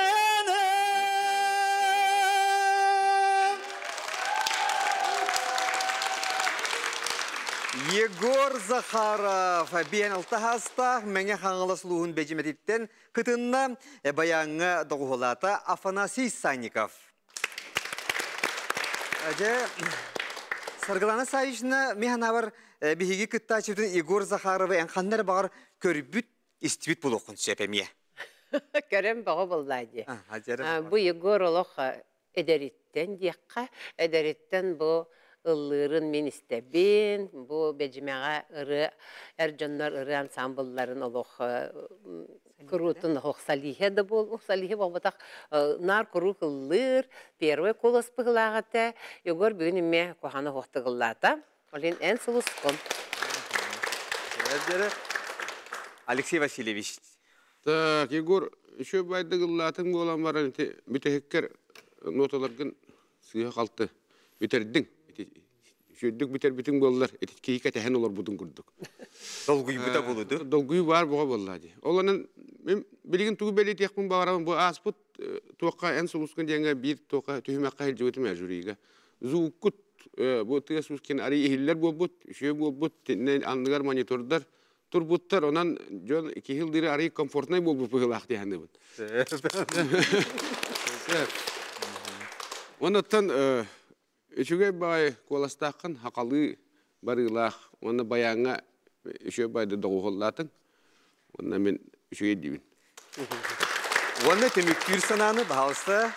Егор Захаров бен алтахаста менге хаңылас луғын бәжімететтен кытынна баяңы доғылата Афанасий Санников. Сарғыланы сайышына механавар бігігі күтті ачыптың Егор Захаровы әнқандар бағар көрбіт істібіт бұл оқын сөпемие. Көрем баға болдайды. Бұл Егор олық әдереттен дейққа, әдереттен бұл ыллырын мен істебен, бұл бәжімеға ұры, әржонлар ұры ансамблларын олық күрутын оқ салихе да бол, оқ салихе болбатақ нар күру ыллыр, первой колос бұғылағаты, Егор бүгін еме қоғаны оқты ғыллата, олен ән сұлыс қон. Алексей Васильевич. Так, Егор, еще байды ғыллатын болан бар, бүтәхеккер ноталарғын сүйе қалты бүтердің. Шөйдік бүтер бүтін болылар, кейік әтәхен олар бұдың күрдік. Долгуй бұда болуды? Долгуй бар бұға болады. Оланын, мен білген түгі бәлі текпін бағарамын, бұл аспыт тоққа ән сұлысқан деңге бір тоққа түйімәққа хел жөтім әжүрейге. Зуыққыт, бұл тыға сұлыскен ари ехілер бол бұд, шөй бол бұд, андығар монитордар, тұр бұдтар, онан жон кейілдері ари комфортнай бол бұд бұғылақ дейінді бұд. Онаттан, Үшіге бай қоластақын хақалы барылақ, оны баяңа үшіге байды доғылатын, оны мен үшіге дейбін. Оны теміктір сананы, бағалысты?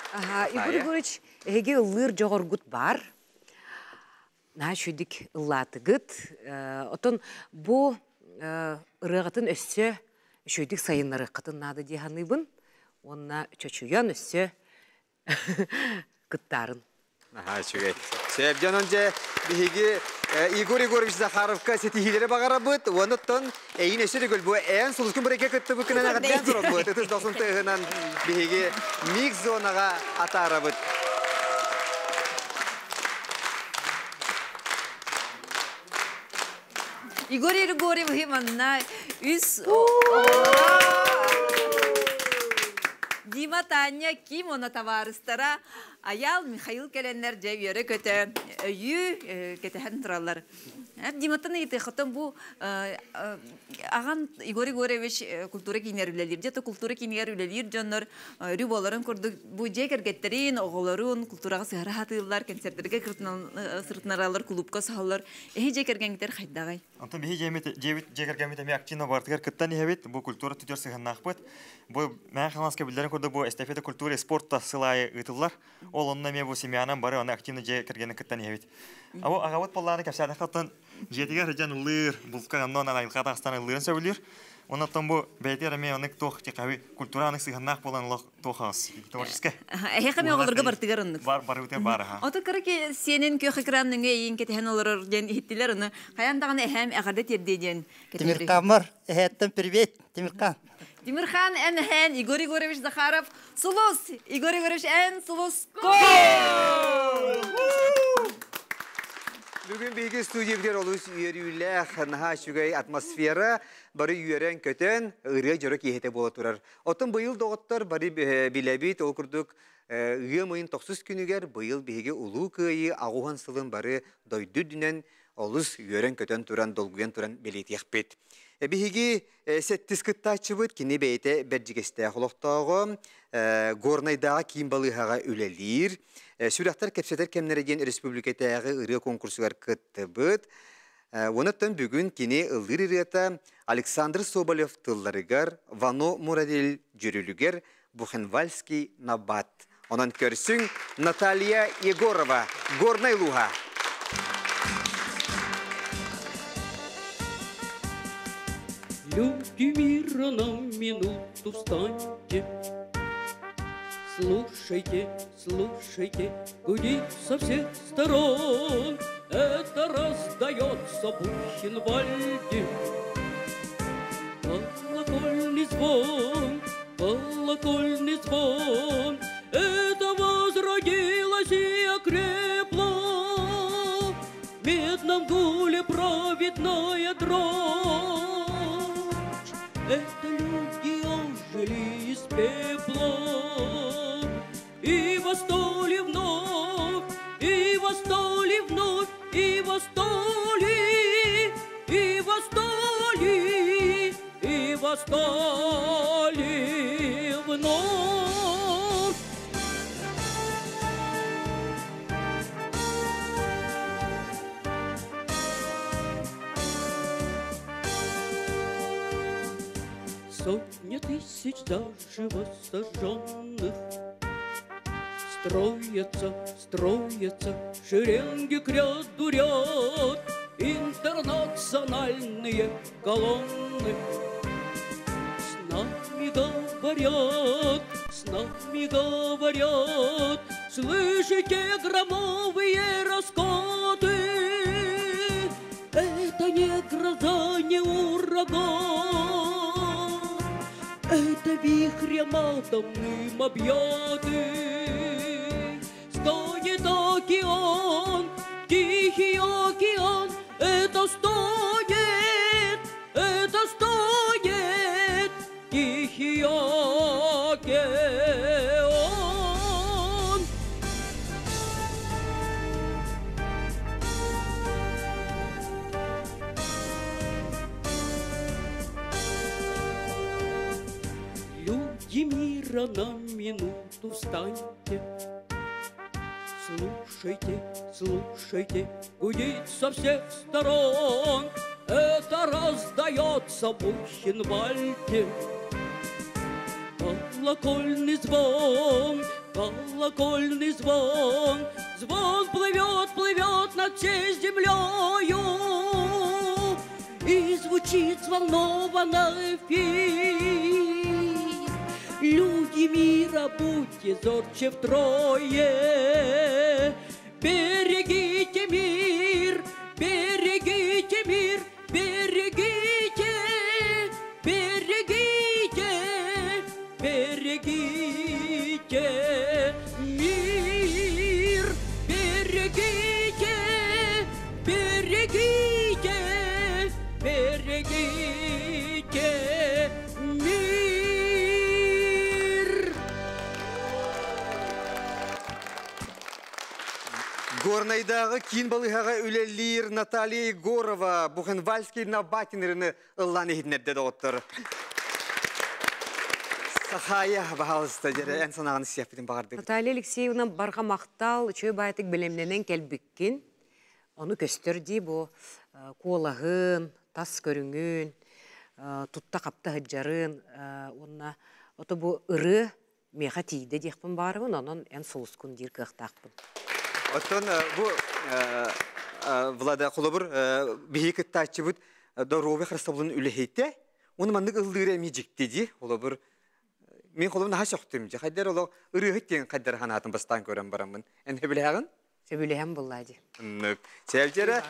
Игорь Егорович, әге ұлыр жоғырғыт бар. наһа чүйдик ыллатыгыт. Отон бу ырыгатын өссө чүйдик сайыннары кытын нады диханыбын. Онна чөчүйөн өссө кыттарын. Aha, şöyle. Sevcan önce bihi Igor Igorovich Zakharovka setihilere bagarabıt. Ondan yine şöyle gol bu en soluskun bir kıttı bu kına kadar zor bu. Tüs dostum tığınan bihi mix zonaga atarabıt. Igor Igorovich manna üs Дима Таня Ким она товарыстара аял Михаил Келеннер жевере көтө өйү кетен туралар. Диматан ите хатан бу аган Игорь Егорович культура кинер билелер, жата культура кинер билелер жоннор рюболарын көрдүк. Бу жегергеттерин оголорун культурага сыгара хатылар, концерттерге сыртнаралар, клубка саллар. Жегергендер хайдагай. Антон бихи жегергемите ми активно бартыгар кыттан ебит бу культура түтөр сыгыннакпыт. Бу мен халанска билдерин көрдү бу эстафета культура спортта сылай ытылар. Ол онна ме бу семьянан бары аны активно жегергенин кыттан ебит. Абу агават полланы капсада хаттан жетиге режан лыр булка аннан ана Казакстан лырын сөбүлүр. Онтон бу бейтер ме аны тох тикави культураны сыгыннак болан лох тохас. Творчески. Хеме оголорго бартыгарын. Бар үтө бар ха. Ото кереки сенин кök экранның эйин кетен олорор ден иттилер аны. Каяндаган эһем агады тердеден. Тимиркамар, эһеттен привет, Тимиркан. Тимирхан энхен Игорь Егорович Захаров Сулус. Игорь Егорович эн Сулус. Bugün bilgi stüdyolar oluz üyeriyle naha şugay atmosfera bari üyeren köten ırıya jorok yehete bolaturar. Otun bu yıl doğutlar bari bilebit okurduk üyemayın 9 günüger bu yıl bilgi ulu kıyı ağuhan sılın bari doydu dünen oluz üyeren köten turan dolguyan turan belirti yakbet. Bilgi settis kıtta çıbıt kini beyte bercikeste holoqtağı gornaydağı kim balıhağa ülelir. Sürahtar kepseter kemneregen Respublikatağı ırıya konkursular kıttıbıt. Onattan bugün kini ıldır ırıyata Aleksandr Sobolev tıllarıgar, Vano Muradil jürülüger, Buchenvalski Nabat. Ondan körsün Natalia Yegorova, Gornayluha. Люди мира на минуту встаньте, слушайте, слушайте, гудит со всех сторон, это раздается в Бухенвальде. Колокольный звон, колокольный звон, это возродилось и окрепло, в медном гуле праведная дрожь. Это люди ожили из пепла, и восстали вновь, и восстали вновь, и восстали, и восстали, и восстали вновь. Сотни тысяч заживо сожженных строятся, строятся шеренги к ряду ряд, интернациональные колонны. С нами говорят, слышите громовые раскаты. Это не гроза, не ураган, это вихрем атомным объятый. Стонет океан, тихий океан, это стонет, тихий океан. Люди мира на минуту встаньте, слушайте, слушайте, гудит со всех сторон, это раздается в Бухенвальде. Колокольный звон, Звон плывет, плывет над всей землею, и звучит взволнованно эфир. Люди мира, будьте зорче втрое, берегите мир, берегите мир, берегите, берегите, берегите мир, берегите, берегите, берегите мир. Горнайдағы кин балыхаға үлелер Наталья Егорова Бухенвальский Набатинеріні ұлланы хитнерді доғыттыр. Сахая бағалысты жері ән санағын сияппетін бағарды. Наталья Алексеевна барға мақтал, чөй байтық білемненен кәлбіккен. Оны көстірді бұл қолағын, тас көріңін, тұтта қапты ғыджарын, онына оты бұл ұры меға тейді дейқпін барымын, оның ән солыскын дейір қықтақпын. Оттон бұл Влада Құлыбыр бейік ұттачы бұд дұровы қырыстабылын үліхейті, оны мандық ұлдығыры әмей жіктеді, Құлыбыр. Мен қолымын аға шоқтым. Қайдар олы ұрығыттен қайдар қанатын бастан көрем барамын. Ән хөбілеғін? Сөбілеғін бұллады. Сәлжері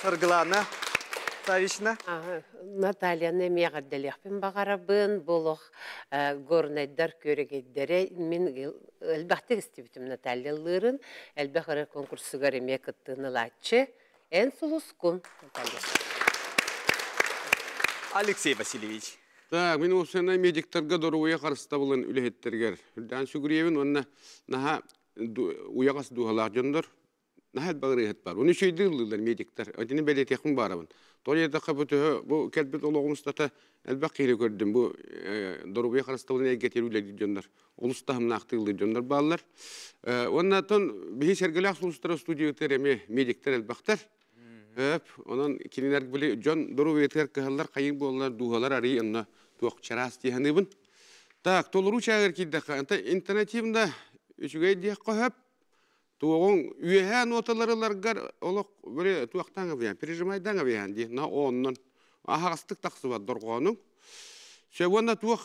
сұрғыланы Савишна? Натальяны меғадделеқпен бағарабын, болық горнайдар көрегейдері. Мен әлбәқтік істебітім Натальялырын, әлбәқары конкурсығар емек ұттыны латчы. Ән сұлыскун, Наталья. Алексей Васильевич. Так, мен осына медиктерге дұру қарыста болын үліхеттергер. Үлдән сүгіревін, онына наға уяғас дуғалақ жондар, наға бағыры ет бар. Оны шөйді ұлылар медиктер, өтені бәлет еқін барабын. Толеті қапыты, бұл кәлбет олығымыстата әлбәқ кейлі көрдім. Бұл дұру қарыста болын әгетер үлі жондар. Олыстағым нақты ұлы жондар балылар. Онына тон бейі сәргілі ақсылыстары студиятер әме медиктер әлбәқтер. Onun kiniler böyle John Doru veter kahlar kayın bollar duhalar arı yanına tuğ çaras diye bu. Tak toluru çağır ki dakika internetimde üçüge diye kahp tuğun üyeha notalarılar gar olak böyle tuğtan gibi perişmaydan gibi diye na onun ahastık taksı var dorğanın. Şevanda tuğ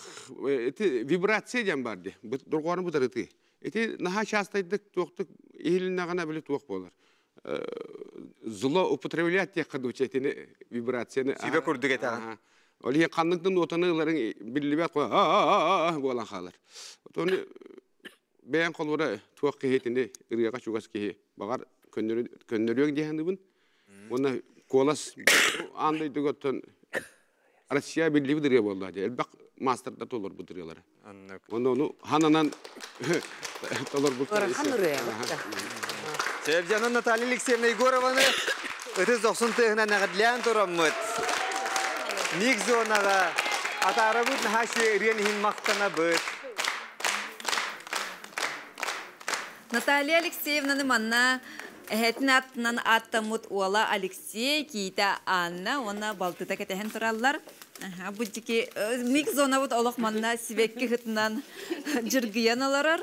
vibrasyon diye vardı. Bu dorğanın bu tarafı. Eti naha şastaydık tuğtuk ihline gana böyle tuğ bollar. Злоупотреблять тех кадучетini вибрацияны. Себе күрдік етаған. Оле қандықтың отаныларын білібет қой, болан қалар. Оны бәйін қолбыра туақ кейтінде үргеға чуғас кейі. Бағар көндірек дейінді бұн. Оны қолас андайды көттін Россия білібі дұрге болды. Әлбәқ мастерда толыр бұл дұрgelары. Оны хананан толыр бұл Sevcanın Наталья Алексеевна Егорованы ötüz 90 tığına nağıdlayan toramıd. Ник zonağa atara bud nahaşı eriyen maqtana bud. Наталья Алексеевнаны манна Эхетин аттынан аттамут уала Алексей, кита Анна, она балтыта кетехен тураллар. Бу тики мик зона бут олох манна сибекке хытынан жыргыян аларар.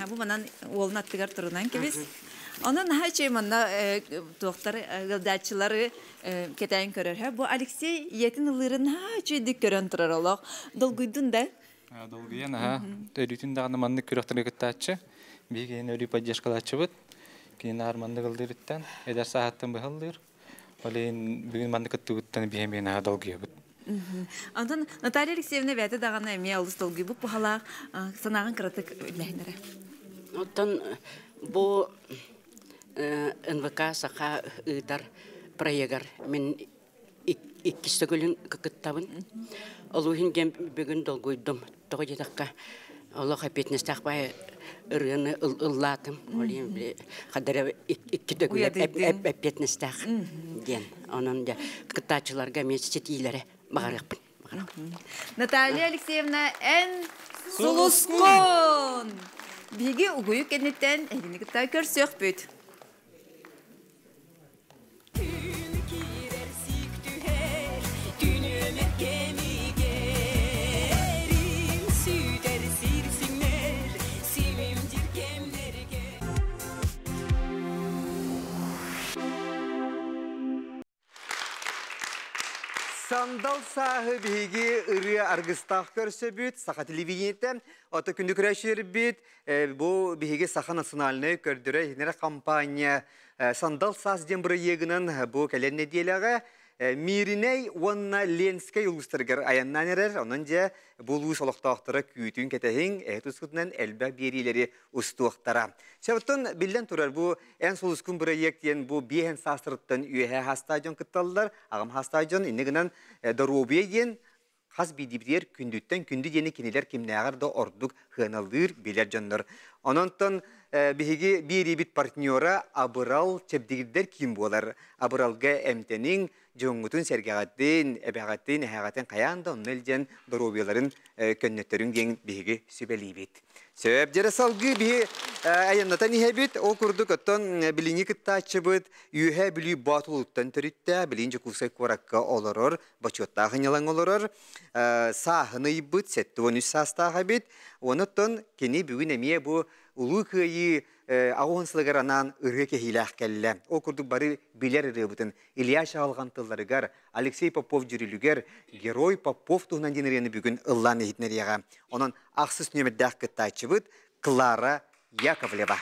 Бу манан уолун аттыгар турунан кебис. Onun haçı manna doktor gıldacıları ketayın körür. Bu Alexey yetin ılırın haçı dik körün turar olaq. Dolguydun da? Dolguyan ha. Dörütün dağını manlı körüktürü gıttaçı. Bir gün örü paylaşkalatçı bud. Ki narmandı gıldırıttan. Eder saattan bıhaldır. Oleyin bugün manlı kıttı gıttanı bihemeyen ha dolguya bud. Ondan Natalya Alexeyevna vədə dağına emiyə alız dolguyu bu hala sanağın kıratıq üləhləri. Ondan bu NVK sağa ıdar proyegar men ikkisi gülün kıkıttabın. Oluhin gem bugün dolguydum. Toğu dakika Allah hepetiniz takbay ırığını ıllatım. Olayım kadar iki de gülüp hepetiniz tak diyen. Onun da kıtaçılarga mescid iyilere bağırıqpın. Natalya Alexeyevna en suluskon. Bigi uguyu kennetten elini kıtay körsök büt. Sandal sağı bihi ırı argıstaq körsöbüt, saha televizyonda, ota kündü küreşerbüt, bu bihi saha nasyonalını kördüre, hinere kampanya, sandal saz den proyeginin bu kelenne diyelega, Miriney onna lenskay uluslargar ayannan erer, onunca bulu soloqtaqtara küytün ketehin, ehtuskutunan elbe berileri ustuqtara. Şabatın bilden turar bu en soluskun proyektiyen bu bihen sastırıttan üyehe hastacon kıttallar, ağam hastacon inneginan darubiyen has bidibdiyer kündütten kündü yeni kiniler kimneğar da orduk hınaldır biler canlar. Onuntan bihigi bir bit partniyora abıral çepdigidler kim bolar? Abıralga emtenin Cungutun sergatin, ebegatin, ehagatin kayanda oneljen darubiyaların könnetlerin gen bihigi sübelibit. Sebep jere salgı bihi ayannatan ihebit o kurduk attan bilingi kıtta çıbıt yühe bili batuluttan törütte bilinci kusay korakka oloror baçotta hınyalan oloror sahını ibit settuvanüs sasta habit onattan kini bugün emiye bu ulu kıyı ağınsılgaranan ırgı hilah kelle. O kurduk bari biler rıbıtın İlyas Algantıllarıgar, Alexey Popov jürülüger, Geroy Popov tuğunan dinireni bugün ıllan ehitneriyaga. Onun aksız nömeddak kıtta çıbıt Klara Yakovleva.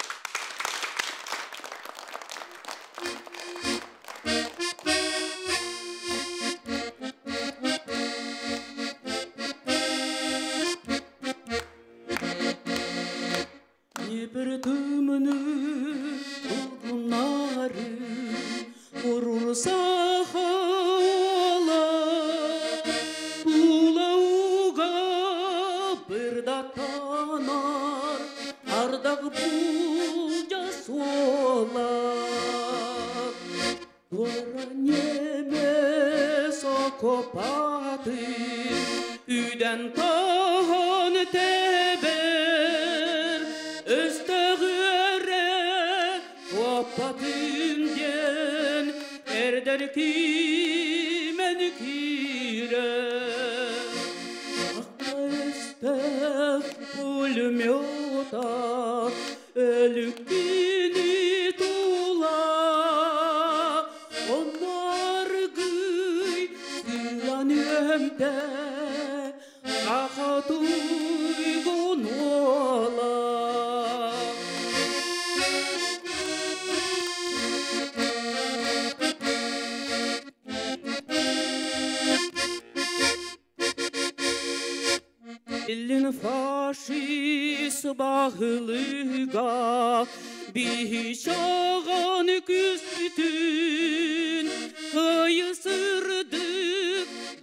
Bağlıga bir şağan küstün kıyısırdık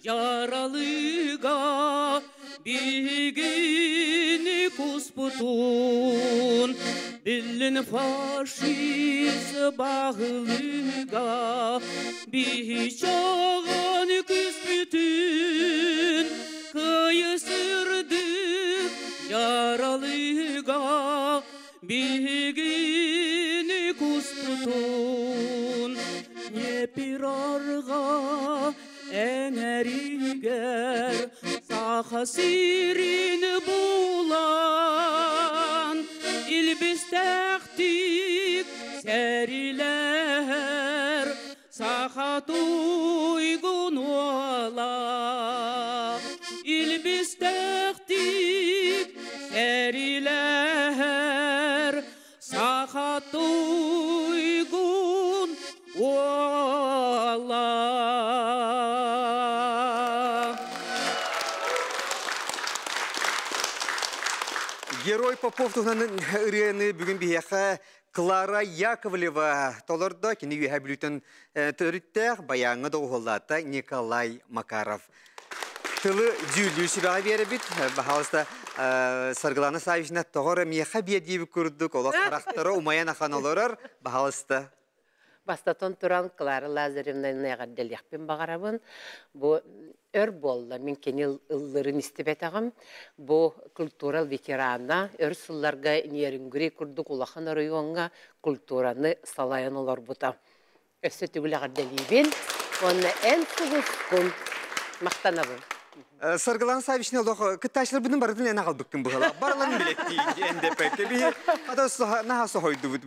yaralıga bir gün kusputun bilin faşist bağlıga bir şağan küstün kıyısırdık yaralıga bir gün kusputun ne pirarga eneriger sahasirin bulan ilbistektik seriler sahat uygun ola ilbistektik seriler sahat uygun ola. Герой Попов туғанын үрені бүгін бейеқі Кlara Яковлева толырда кені үйе білітін түріттер баяңы доғылата Николай Макаров. Тылы жүлі шыбаға бері біт, бағалыста Сарғыланы Савишна тоғыры меқа бедейбі көрдік, олық қарақтары умаян ақан олырыр, бағалыста. Бастатон туран Клара Лазаревна нәғаддел яқпен бағарабын. Бұ өр болла, мен кені ыллырын істебет ағым. Бұ культурал ветерана, өр сылларға нерінгірі күрдік улахан районға культураны салайын олар бұта. Өсі түгіл ағаддел ебен, оны ән сұғыз күн мақтанабын. Sargılan Saviş'in oğlu kıtaşlar bunun barıdın ene kaldıkkın bu hala. Barılan biletti NDP'de bir hatta nahası hoydu bu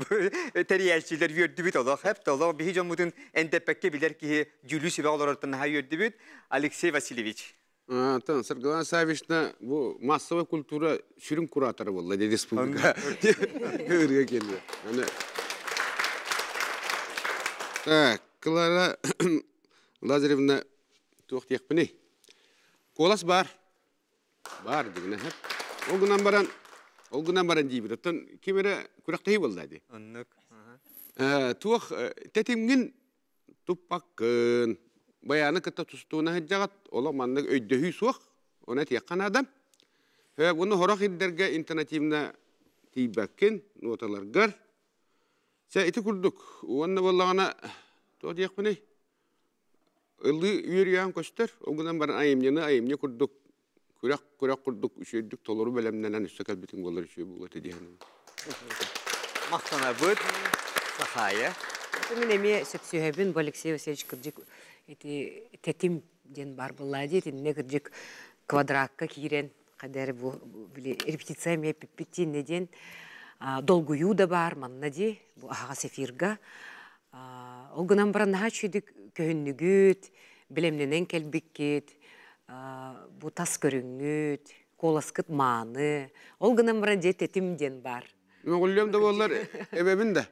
teriyelçiler yördü bit oğlu. Hep de oğlu bir hiç omudun NDP'de bilir ki Julius ve oğlu naha yördü bit Alexey Vasilievich. Tamam, Sargılan Saviş'te bu masaya kultura şirin kuratörü vallahi Respublika. Hırga geliyor. Yani Klara Lazarevna tuğuk yakpını. Kolas var digine hep. O günden baran diyibir. Otan kimere kuraktahi vallahi. Anlık. Tuğuk tetimgin tupakkın. Bayanı kıta tustuğuna hıccagat. Ola manlık öydehü suğuk. Ona tiyakkan adam. Ve bunu horak idderge internetimde tiyibakkin. Notalar gar. Sen iti kurduk. Oğanna vallağına tuğuk yakpını. Illı yürüyen köster, o günden baran ayımını kurduk. Kurak kurduk, üşürdük, toluru belemlenen üstekal bütün gollar üşüyor bu öte diyenim. Mahtana bud, sahaya. Мен эме сөпсөһөбүн Алексей Васильевич кырдык тетим ден бар буллади тинне кырдык квадратка кирен кадер бу биле репетиция ме пиппитин неден долгую да бар маннади бу ага сефирга ол гынан баран хачыдык көһүннүгүт билемненен келбиккет бу тас көрүңүт коласкыт мааны ол гынан баран же тетим ден бар. Oğlum da bollar ebebin de.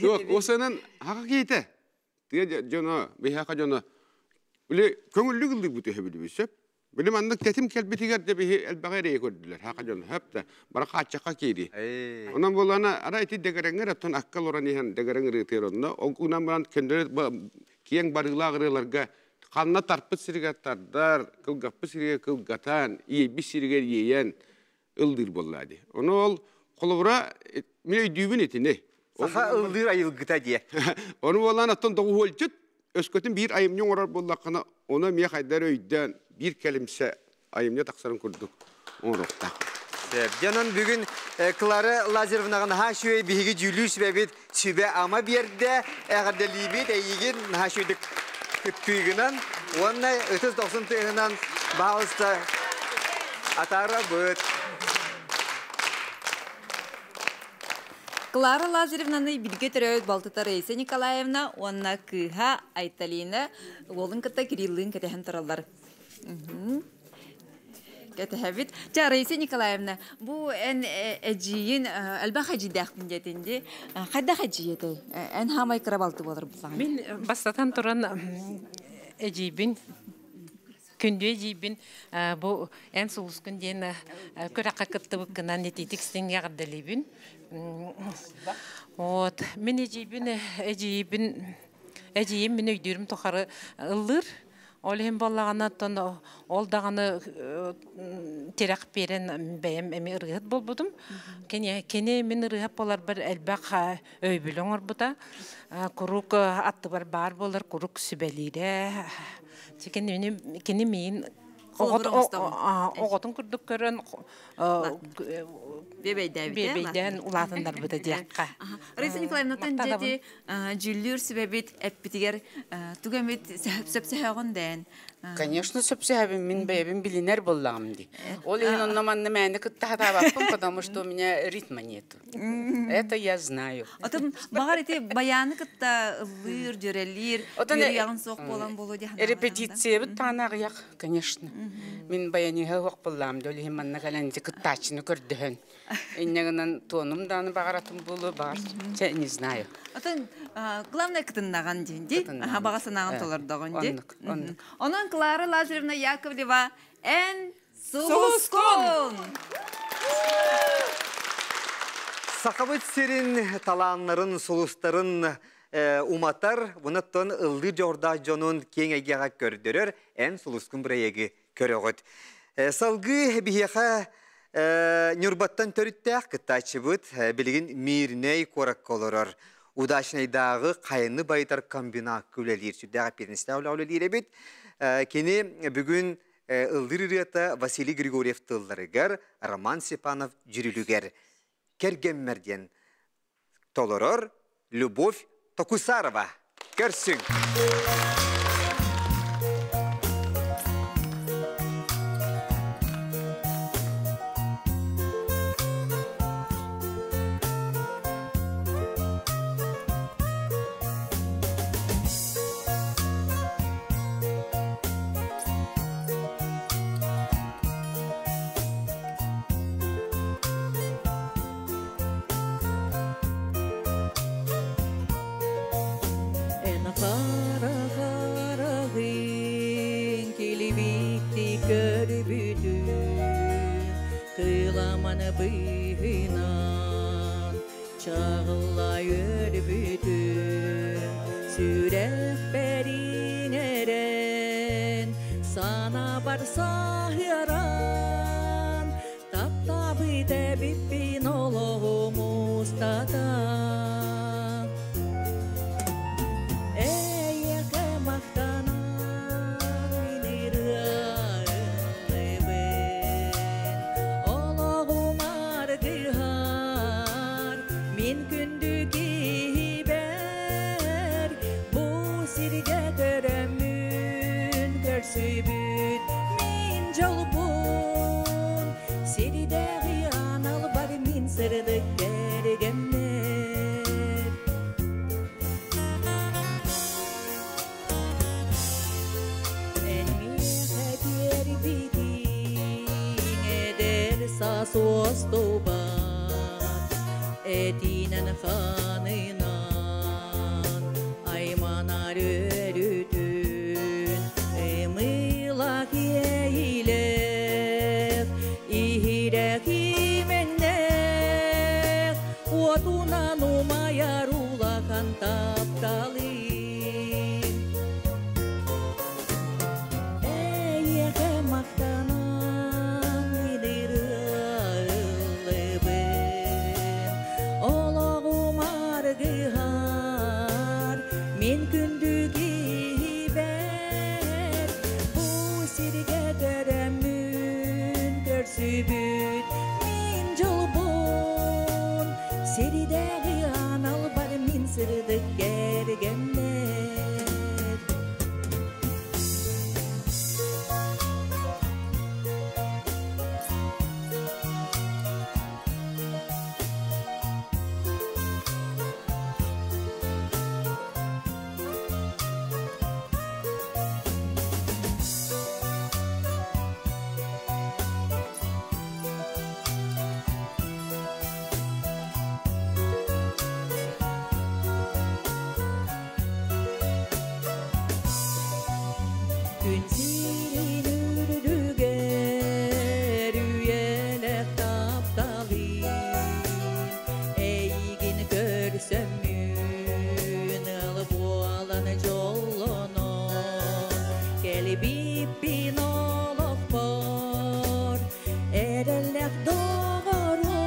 Yok, o senin haka giyte. Diye cana, bir haka cana. Böyle köngüllü kıldık bu tühebili bir sep. Benim anlık tetim kelbetiger de bir elbağırıya gördüler. Haka cana hep de. Baraka açaka giydi. Ondan bolana ara eti degerenger atın akkal oran ihan degerenger etiyor onda. Ondan baran kendileri kiyen barıgla ağrılarga kanına tarpıt sirigatardar, kılgapı sirige kılgatan, iyi bir sirige yiyen. Ildır bolladı. Onu ol kolubura mine düğün etine. Saha ıldır ayılgıta diye. Onu olan atın doğu olcut. Özkötün bir ayımnya orar bollakana ona miye haydar öyden bir kelimse ayımnya taksarın kurduk. Onu rokta. Canan bugün Klara Lazarevna'nın ha şöyle bir Julius ve bir sübe ama bir yerde eğer de libet eğigin ha şöyle kütüğünden onunla 30-90 tığından bağlısta atara böt. Клара Лазаревнаны билге төрөйт Балтыта Раиса Николаевна, онна кыха Айталина, олын кыта Кириллын кетехен тұралар. Кетехебит. Жа Раиса Николаевна, бу эн эжиин алба хажидах міндетинде, қайда хажиеті? Эн хамай кырабалты болар бұлан. Мен бастатан тұран эжибин, күнде жибин, бу эн сулус күнден көраққа кыттыбық кынан нететик стенге ғаддалибин. Вот, мен эжибин мен өйдерім тоқары ылыр. Ол hem балағана ол дағаны терек берен бәйім әме ұрғыт бол бұдым. Кене мен ұрғыт болар бір әлбәқ өйбілің ор бұда. Күрік атты бар болар, күрік сүбәлейді. Кене мен оғытын күрдік көрін бебейден ұлатындар бұда дейаққа. Раиса Николаевна, тәнжеті жүллер сүбәбет әппетігер түгәмет сөпсәғын дән. Конечно, сөпсәбім, мен бәйбім билинер боллағым ди. Ол ең оннаманны мәні күттағыда баппым, потому что у меня ритма нету. Это я знаю. Отым, бағар еті баяны күтта ұлыр, жүрелер, үйрияғын соқ болан болу де. Репетиция бұд тағынағы яқ, конечно. Мен баяныға оқ боллағым ди, ол ең манна кәләнді күттачыны көрдіхін. Иннегінен тоным даны бағаратым болу бар. Не знаю. Отын, главное кытыннаған дейінді, бағасынаған толардағын де. Onun Klara Lazarevna Yakovleva en Suluskun. Sakabıt serin talanların, sulusların umatar, bunattan ıldır jorda jonun kengegeğe kördürür, en Suluskun bireyegi körüğüt. Salgı bihiyaka nürbattan törüttəq kıtaçıbıt, bilgin mirney korak kolorur. Udaşnaydağı kayını baytar kombina külelir. Süddağı piriniste avlaulilir bit. Keni bugün ıldırırıta Vasily Grigoriev tıllarıgar, Roman Stepanov jürülüger. Kergemmerden toloror, Любовь Tokusarova. Körsün. Aman bıyınan çağla bütün sürehberin eren sana barsa yaran tapta bide bipin olomuz tata eyeke maktanan miniraleben oloğum argıhar min kündügi ber bu sirge döremün görsübüt min jolbun siridegi anal bar min sırdık gergemler en mihe bir bidin eder sasos tobat etinen hanınan aymanar örütün emılak yeğiler ihirek imenler otunan umayar ulakan taptalim eyeke maktanan miniraleben oloğum argıhar min kündügi ber bu sirge döremün görsübüt min jolbun siridegi anal bar min sırdık gergemler gün sirin ürdüger üyelek taptalin eygin görsömün alıp olan jollonon kelibipin oloq bor erelek doğoron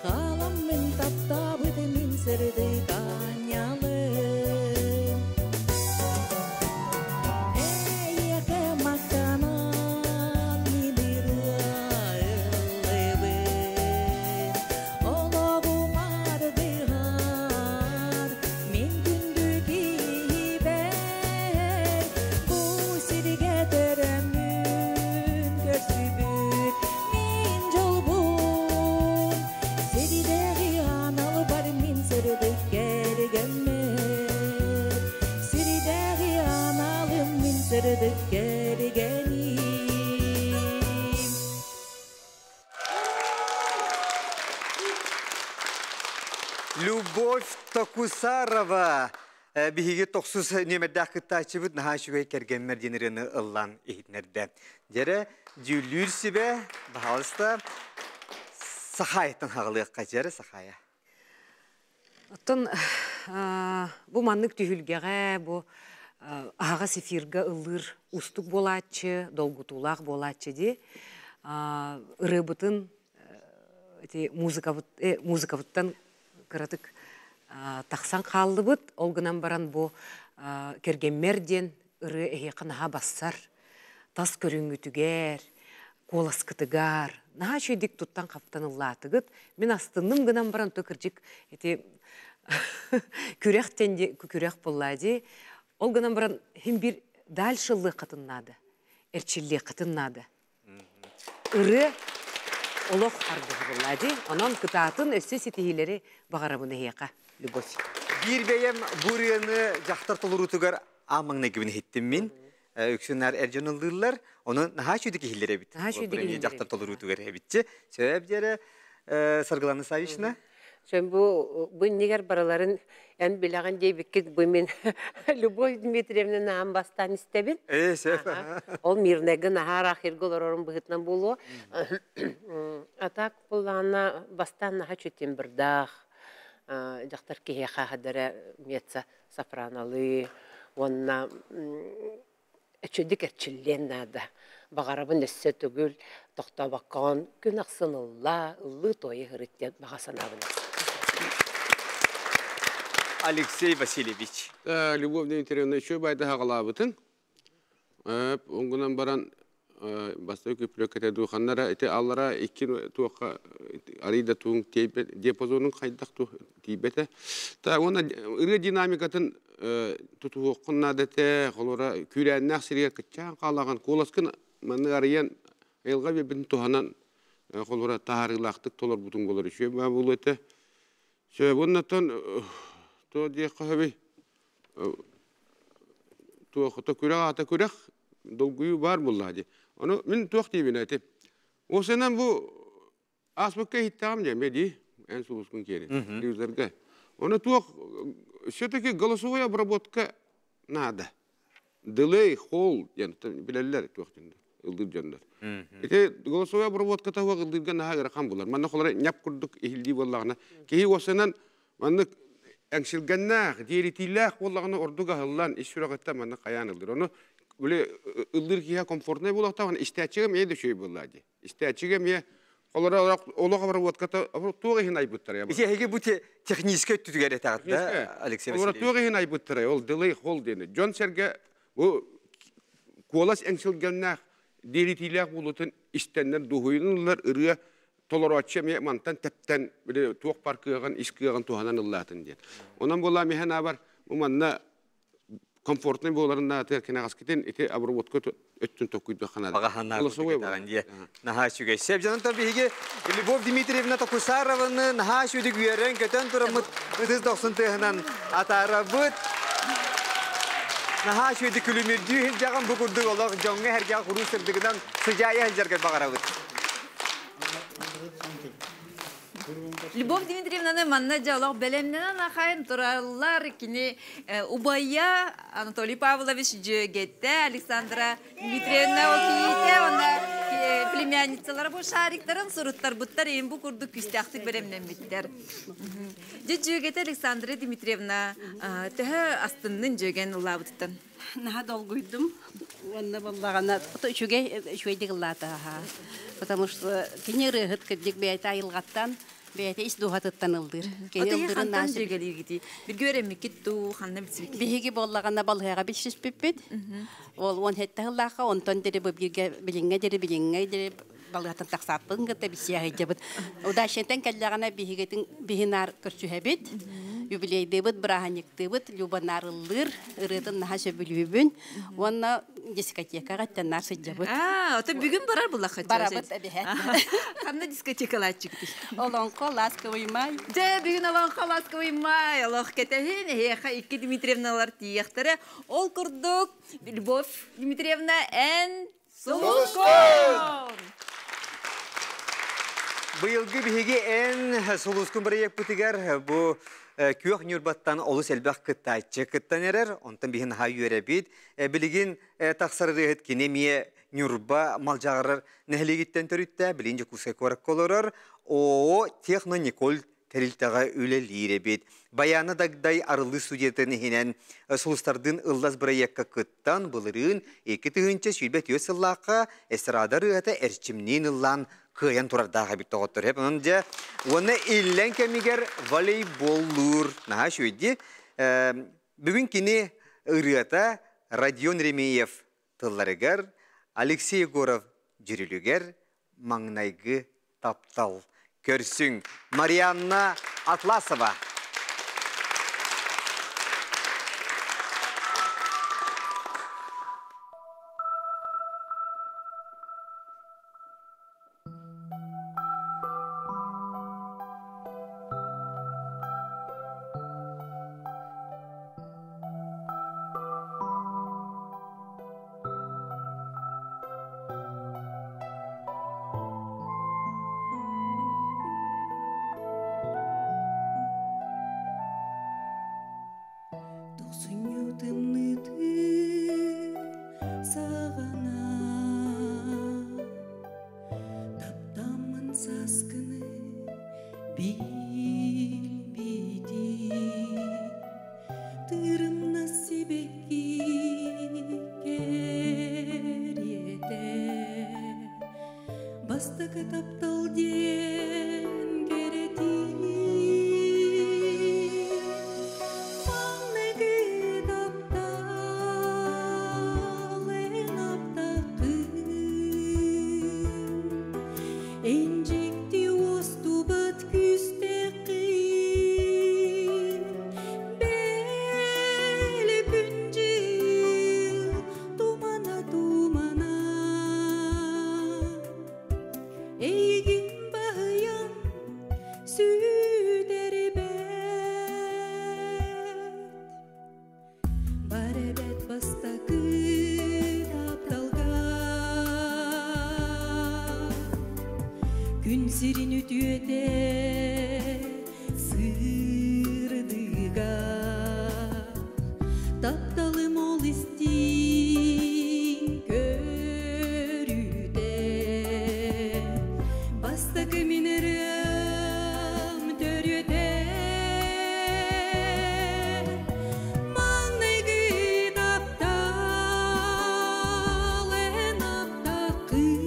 kalamın taptabıt min sırdı kanyalım eyeke maktanan miniraleben oloğum argıhar min kündügi ber bu sirge döremün görsübüt min jolbun siridegi anal bar min sırdık gergemler siridegi analım min sırdık gergenim Любовь Токусарова биһиги тохсус немердах кыттачыбыт наха шугай кергенмер денерини ыллан ихитнерде. Жере жүлүр сибе бахалыста сахайттан хагылыакка жере сахая. Оттон бу маннык түһүлгеге бу ага сефирга ылыр устук болачы, долгутулак болачы ди. Ырыбытын эти музыкавыттан кыратык тахсан калдыбыт, олгынан баран бу кергенмерден ыры эхеканаха бассар, тас көрүнгүтүгер, коласкытыгар, наха чөйдик туттан каптан ыллаатыгыт, мен астынным гынан баран төкіржік эти күрек боллади, олгынан баран хим бир дальшылы кытыннады, эрчилле кытыннады. Ыры олох ардығы боллади, онон кытаатын өссө сетихилери бағарабыны хейқа, любовь. Bir beyem buryanı jaxtar tolurutugар amangna gibini hittim min. Öksünler ercanıldılar. Onu naha şuydaki hillere bit. Naha şuydaki hillere. Jaxtar tolurutugар hebitçi. Sebep jere sargılanı savişna? Sen bu niger baraların en bilağın diye bikit bu min Любовь Дмитриевна нам бастан истебин. Ол мирнеги нахар ахир голорорун быхытнан болу. Атак булана бастан наха чүтин бирдах. Жактар кие хадара метса сафраналы. Онна чөдик эрчиллен нада. Багарабын өссө түгүл токтабаккан күн аксынылла ыллы тойы хырыттен багасанабын. Алексей Васильевич. Любовь Дмитриевна еще байда хагалабытын. Оңгунан баран басты көпүлөк кете духаннара эте аллара икки туакка арида туң депозонун кайдак ту тийбете. Та она ыры динамикатын тутуоккунна дете холора күрәннәк сирге кытчан калаган коласкын маны арыян элга бебин туханан холора таарылактык толор бутун болор ишө ба бул эте. Шө буннатан то де кахаби то хото күрәк ата күрәк долгую бар буллади. Onu min tuaq tibine tip. O senen bu asbakka hittam diye medi en suluskun kere. Yüzlerge. Onu tuaq все-таки голосовая обработка надо. Delay, hold yani bileller tuaqtında. Ildır canlar. Ete голосовая обработка ta waq ildırga naha rakam bular. Manna xolara ñap kurduk ihildi wallahna. Ki o senen manna engsilganna diyetillah wallahna orduga hallan işuraqatta manna qayan ildir. Onu böyle ıldır ki ya komfortne bulakta hani isteçigem ye de şey bulladı. İsteçigem ye olara olağa обработката тугы хин айбыттар я. Ise hege bu tekniske tütügere taqda Alexey Olara Vasильевич. тугы хин айбыттар. Ол delay hold deni. John Serge bu kolas engsilganna diyetillah bulutun istenler duhuyunlar ırıya toleraçem ye mantan tepten böyle tuğ parkıgan iskigan tuhanan Allah'tan diye. Ondan bolla mehna var. Bu manna komfortlu bolarında terkine gasketen ite обработка öttün tokuydu xanada. Багаханна кутаган наха шуге. Себжанын tabii hege Любовь Дмитриевна Токусарованы наха шуды гүйерен көтөн турамыт 90 тыгынан атарабыт. Наха шуды күлүмүрдүү жаган бугурду олог жоңга herge куру сырдыгынан сыжая хелжерге багарабыт. Любовь Дмитриевна манна жалог белемнен ахайын тураллар кини Убая Анатолий Павлович жөгетте Александра Дмитриевна окийте она племянницалар бу шариктарын суруттар буттар эми бу курду күстяктык белемнен биттер. Жөгетте Александра Дмитриевна тәһә астыннын жөген лабыттан. Наха долгуйдум. Онна баллагана өчүгө шуйдыгылата. Потому что кинери хыт кидик бейта айылгаттан бейте ис духаттан ылдыр. Кенелдирин насып жөгелигити. Бир көрөм китту ханна битсик. Биһиги боллагана балгага бишиш пиппит. Ол он хеттахлаха онтон дере бирге билиңге дере балгатын таксапын гыта бисия жабыт. Удашентен келлагана биһигетин бихинар көрчүһебит. Юбилей дебит браханик дебит любанарылыр ырытын наша бүлүбүн. Онна дискотекага теннар сыжабыт. Ото бүгүн барар булла хача. Барабыт эбихет. Ханна дискотекалар чыкты. Олонко ласковый май. Же бүгүн олонко ласковый май. Алох кетехин хеха икки Дмитриевналар тияхтары. Ол курдук Любовь Дмитриевна эн Сулускон. Быйылгы биһиги эн сулускун проект бутигер бу Küөх нюрбаттан олус элбах кыттайчы кыттан эрер, онтан биһин ха юребит. Билигин тахсарырыгыт кинемие нюрба малжагырыр нехлигиттен төрүттә, билинже курска көрөк колорор. О техно Николь терилтага үлелиребит. Баяны дагдай арылы студиятын хинен сулустардын ылдас проектка кыттан былырын 2 тыгынча сүйлбет өсыллакка эстрадарыгата эрчимнин ыллан кыян турардағы бит тоғыттыр. Хеп, онынca оны иллен кемигер волейболлур. Наха шөйді. Бүгін кені ұрыата Родион Ремеев тылларыгар, Алексей Егоров жүрілігер, маңнайғы таптал. Көрсің Марианна Атласова. Bilbidi tırımna sibeki keriyede basta kataptal diyen gereti Manne gıdaptal en aptakın Encikti ostu bat küstekin Beli güncil dumana Eygin bahayan süderi Barebet basta gıdaptalga Gün sirin ütüyede sırdıga Taptalım ol istin görüde Basta keminerim törüde Manne gıdaptal en aptakın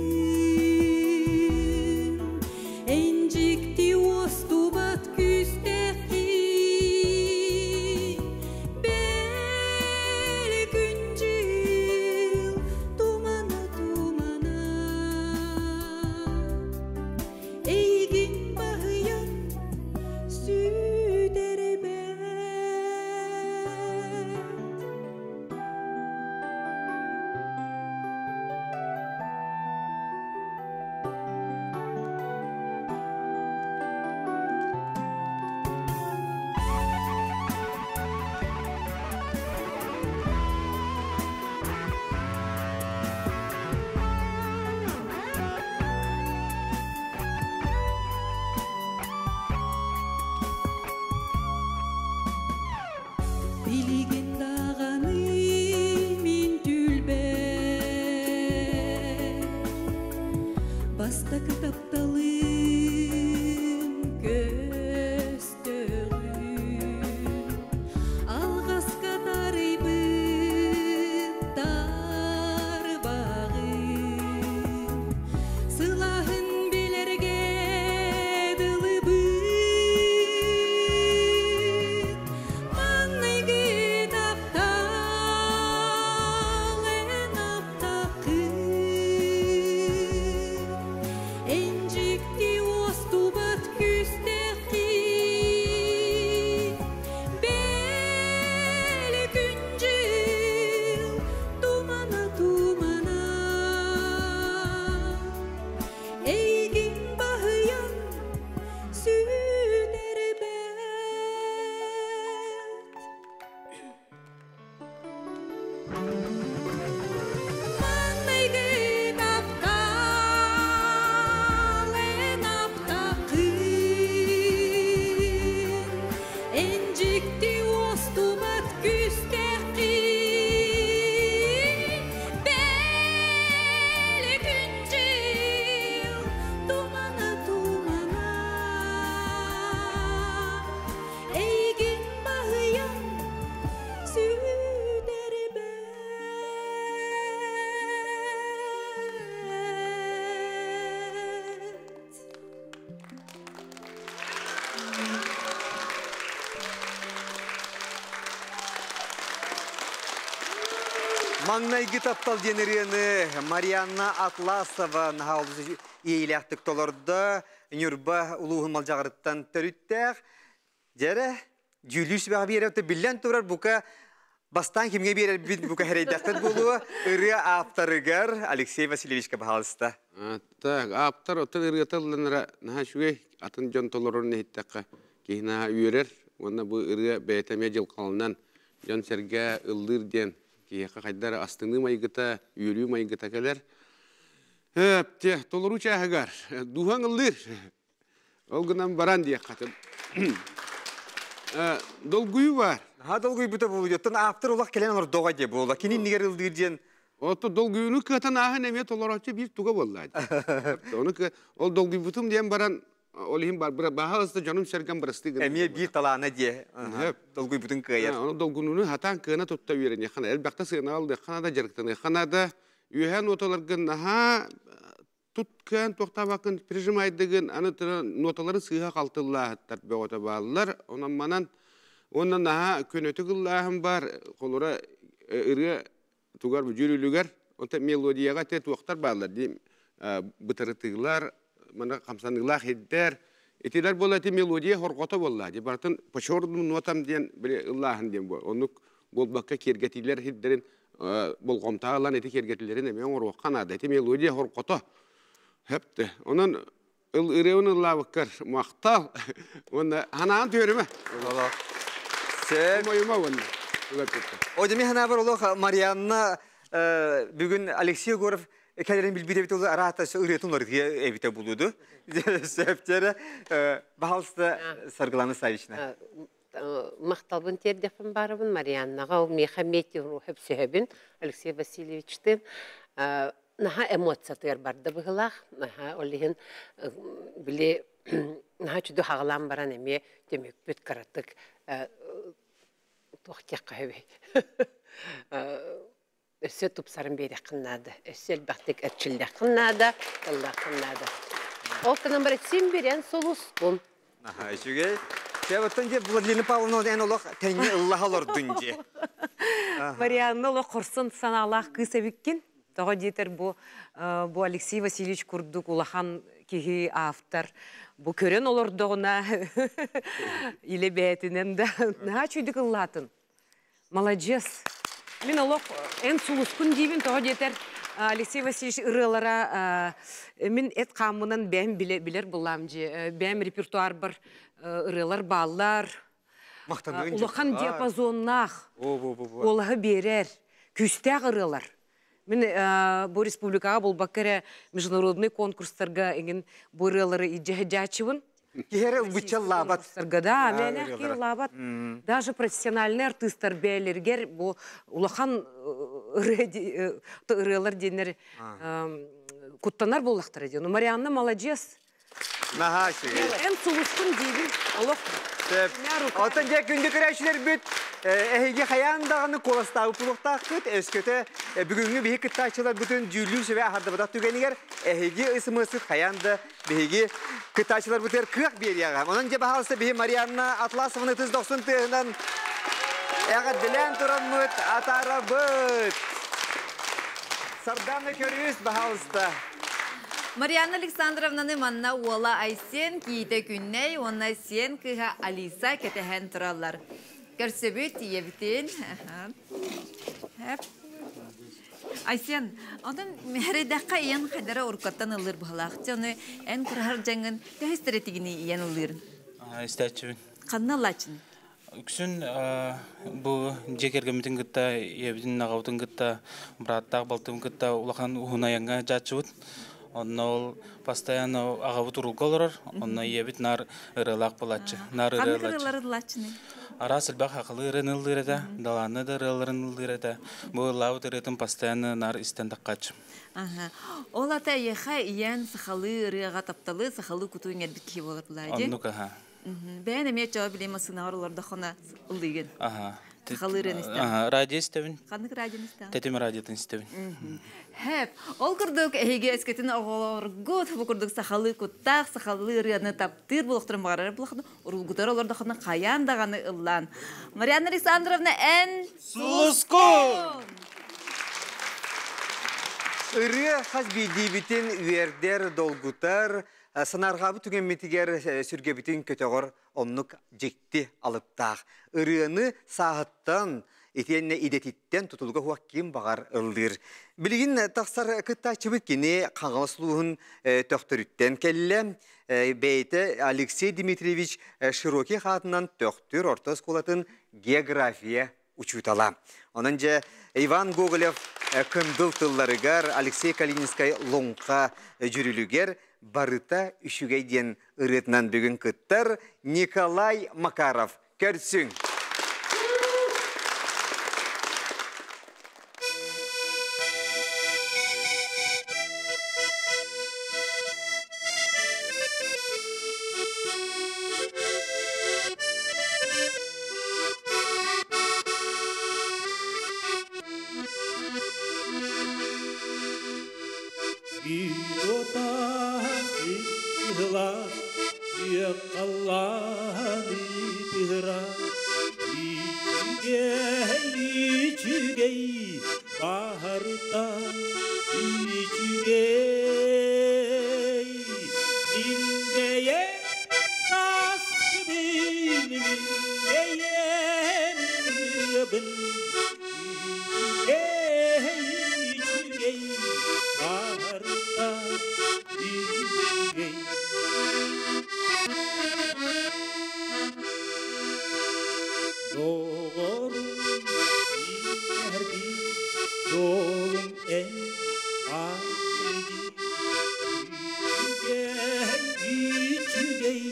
Encikti ostu bat küsteki Beli güncil dumana Eygin bahayan süderi Bilgin dağını min tülbe Basta kitaptalım göstörüm Alğas kadarıydı dar bağım Sılahın bilerge dılıbı Manne gıdaptal en aptakın Encikti ostu bat küsteki Beli güncil dumana Eygin bahayan süderi Manne gıdaptal en aptakın Encikti ostu bat küsteki Beli güncil dumana Eygin bahayan süderi Маңнай гитаптал денерені Марианна Атласова нағалдысы иеляқтық толырды Нүрба ұлуғын малжағырыттан төріттәқ. Жәрі, жүліш бағы берепті білен тұрар бұқа бастан кемге берер бұқа әрейдәқтір болуы үрі авторыгар Алексей Васильевичка бағалысты. Так, автор отын ыргатылынра наха шугай атын жон толорун нехиттаққа кейна үйерер. Онна бұл ырга бәйтәме жыл қалынан жон серге ылдыр ден кейқа қайдар астыңы майгыта, үйері майгыта кәлер. Те, толору чағығар, духан ылдыр. Ол гынан баран дия қатып. Долгуй бар. Ha dolguy buta bulu yottun after olaq kelen olur doğa de bola. Kinin niger ıldır diyen. Oto dolguyunu katan aha neme toloracı bir tuga bolladı. Onu ki ol dolguy butum diyen baran олихин бар баха ыста жаным серген брасты. Эмие bir talana diye. Dolguy bütün kıyır. Onu dolgununu hatan kına tutta verin. Yaxana elbette sığına aldı. Yaxana da jarıktın. Yaxana da ühen otalargın ha tutkan toqta bakın prejmaydıgın anı notaları sığha kaltıllah hattar be ota bağlılar. Ondan daha könötügüllahım var. Kolora ırı tugar bu jürülüger. Onta melodiyaga te tuaqtar bağlılar. Bıtırıtıglar, mana kamsanıglar hedder. Etiler bolati melodiya horqota bolladı. Bartın paşordum notam diyen bile Allah'ın diyen bu. Onu bolbakka kergetiler hedderin bolqomtağılan eti kergetilerin emeğin orqan adı. Eti melodiya horqota. Hepti. Onun ırıvın Allah bakar. Maqtal. Onda hanağın tüyörüme. Allah. Sen. Umayuma onu. O demek hana var ola Marianna bugün Alexey Gorov Kalerin bilbide bit oldu arata üretiyorlar diye evite buludu. Septere bahalsta sargılanı sayışına. Maqtalbın terdefin barabın Mariannaga o Mexamet'in hep sehebin Alexey Vasilievич'tin naha emotsiyatlar barda bıgılaq naha olihin bile naha çüdü hağlan baran eme demek büt karatık toxtiq kahve Össe tupsarın beri qınnadı. Össe elbaqtik etçilde qınnadı. Allah qınnadı. Oltanın bir sim biren soluskun. Aha, şüge. Sebepten de Vladimir Pavlovna en olaq tenge Allah alır dünce. Marianna lo korsun sana Allah kısabikkin. Daha yeter bu Alexey Vasilievich kurduk ulahan kihi aftar. Bu kören olur doğuna ile beytinen de ne çüydük Allah'ın. Молодец. Мен олық ән сұлыскүн дейбін, тоға жетер Алексей Васильевич ұрылара мен әт қамынан бәм білер бұлам же. Бәм репертуар бар ұрылар баллар. Улақан диапазоннақ. Олығы берер. Күстәқ ұрылар. Мен бұл республикаға бұл бақыры международный конкурстарға еңін бұл ұрылары иджахыджачывын. Кере бычал лабат. Да, мен кер лабат. Даже профессиональный артисттар бәйлергер бу улахан ырылар денер куттанар боллактар ди. Марианна молодец. Наха шеге. Эн сулускун дейбин. Аллах. Алтын жак күндө көрөчүлөр бүт. Эге хаяндагыны коластагы пулуктак кыт эскөтө бүгүнгү бии кыттачылар бүтүн жүлүү себе ахарда түгенигер эге ысмысы хаянда бии кыттачылар бүтөр кык берияга. Онан же баалса бии Марианна Атласовна 90 тыгынан эга дилен турамыт атарабыт. Сарданы көрүс баалста. Marianna Alexandrovna'nın manna ola Aysen kiyite günney, ona sen kıha Alisa ketehen turallar. Görsebüt yebitin. Hep. Aysen, ondan meredakka iyan kadara urkattan alır buhalaqçı, onu en kurhar jangın tehe strategini iyan alırın. İstəçivin. Qanna laçın? Үксін бұл жекергемітін күтті, ебдің нағаудың күтті, бұраттақ балтың күтті, улақан ұғынайынға жатшывыд. Онна ол постоянно ағавы тұрылғы олар, онна ебіт нар ырылақ болатшы. Қанық ырылары лачыны? Ара сілбақ ақылы ырын ылдыреді, даланы да ырыларын ылдыреді. Бұл лауыт ырытын постоянно нар істендік қачым. Ол ата еха иян сақалы ырыға тапталы, сақалы күтуің әдбіт кей болар бұлайды? Оннук, аха. Бән әмет жауап білейма сынағырларда қона ұлдыген. Аха. Сақалы ырын істем. Радио істебін. Қанық радио істем? Тәтім радиотын істебін. Hep. Ol kurduk ehiga esketin oğorgut bu kurduk sahalı kuttaq sahalı ırını taptır buluqtırım bağırır buluqtırım urulgutar olurdu xana qayan dağını ıllan. Marianna Alexandrovna en Suluskun! Irı xaz bidibitin üerder dolgutar sanargabı tügenmetiger sürgebitin köteğor onnuk jekti alıptaq. Irını sahattan Etiyenne idetitten tutulga huak kim bağar ıldır. Bilgin taqsar kıtta çıbıt kini qağasluğun töktürütten kelle beyte Alexey Dmitrievich Şiroki xatından töktür orta skolatın geografiya uçutala. Onunca Ivan Gogolev kındıl tıllarıgar Alexey Kalinskay lonqa jürülüger barıta üşügeyden ırıtnan bugün kıttar Nikolay Makarov. Körsün. быгла, Якалланы быгра, Ичигей, Бахарта, Ичигей, Индее, Насбин, Индее, Ябын, Ичигей, Бахарта, Ичигей. Doğru ilerdi yolum en ağrıdı Çügey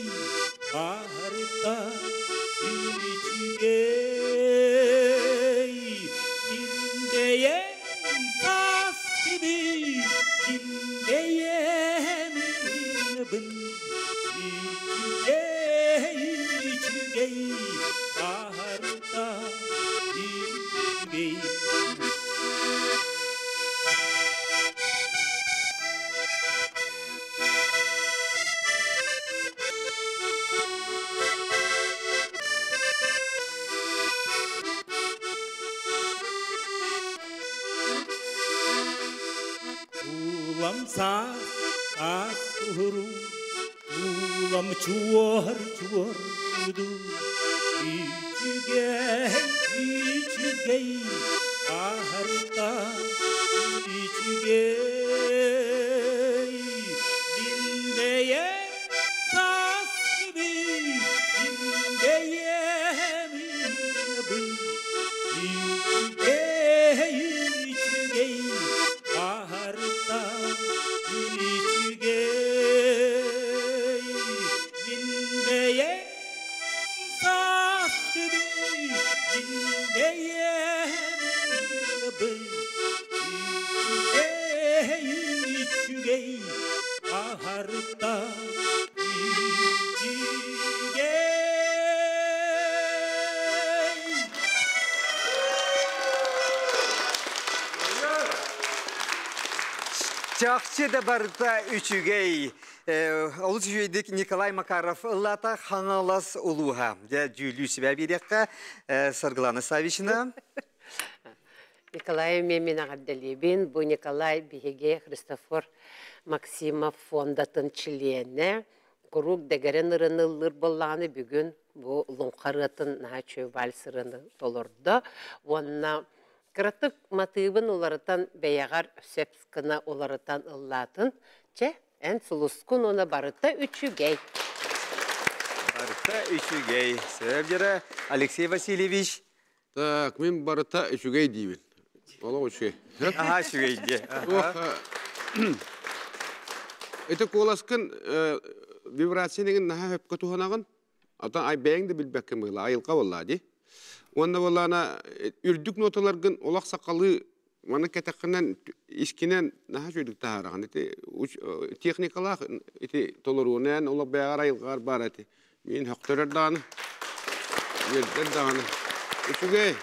ağrıda Çügey Dindeye tas gibi Dindeye minibin Çügey Ağrıda Çügey Ulam sağ as uhuru Ulam çuvar çuvar udu İçigey Ağrıda İçigey Dindeye tas gibi Dindeye minibin İçigey Ağrıda İçigey Dindeye tas gibi Dindeye minibin İçigey Ağrıda İçigey Çakçı da barda üçügey. Oluz üyedік Николай Макаров ыллата хаңалас улуға. Жүлі себәбедекқа Саргыланы Савичина. Николай Мемин Ағаддалебин, бұл Николай Бихеге Христофор Максимов фондатын члене. Құрук дәгәрен ұрынылыр болғаны бүгін бұл лұнқарытын нәчөй вальсырыны толырды. Онына Кыратык матыбын оларытан бәяғар сөпскіна оларытан ыллатын, че, ән сұлыскун оны барыта üçügey. Барыта üçügey. Сөбдері Алексей Васильевич. Так, мен барыта üçügey дейбін. Ола üçügey. Аха, üçügey де. Это коласкын вибрациянығын наға хөпкі туғанағын, atan ay бәңді білбәккім ғыла, айылға болла, де. Onda bolana ürdük notalargın olaq saqalı mana ketaqından iskinen naha şöydük taharağın. Texnikalar tolorunan olaq bəğar ayılğar bar eti. Min haqtörər dağını. Yerder dağını. Üçüge.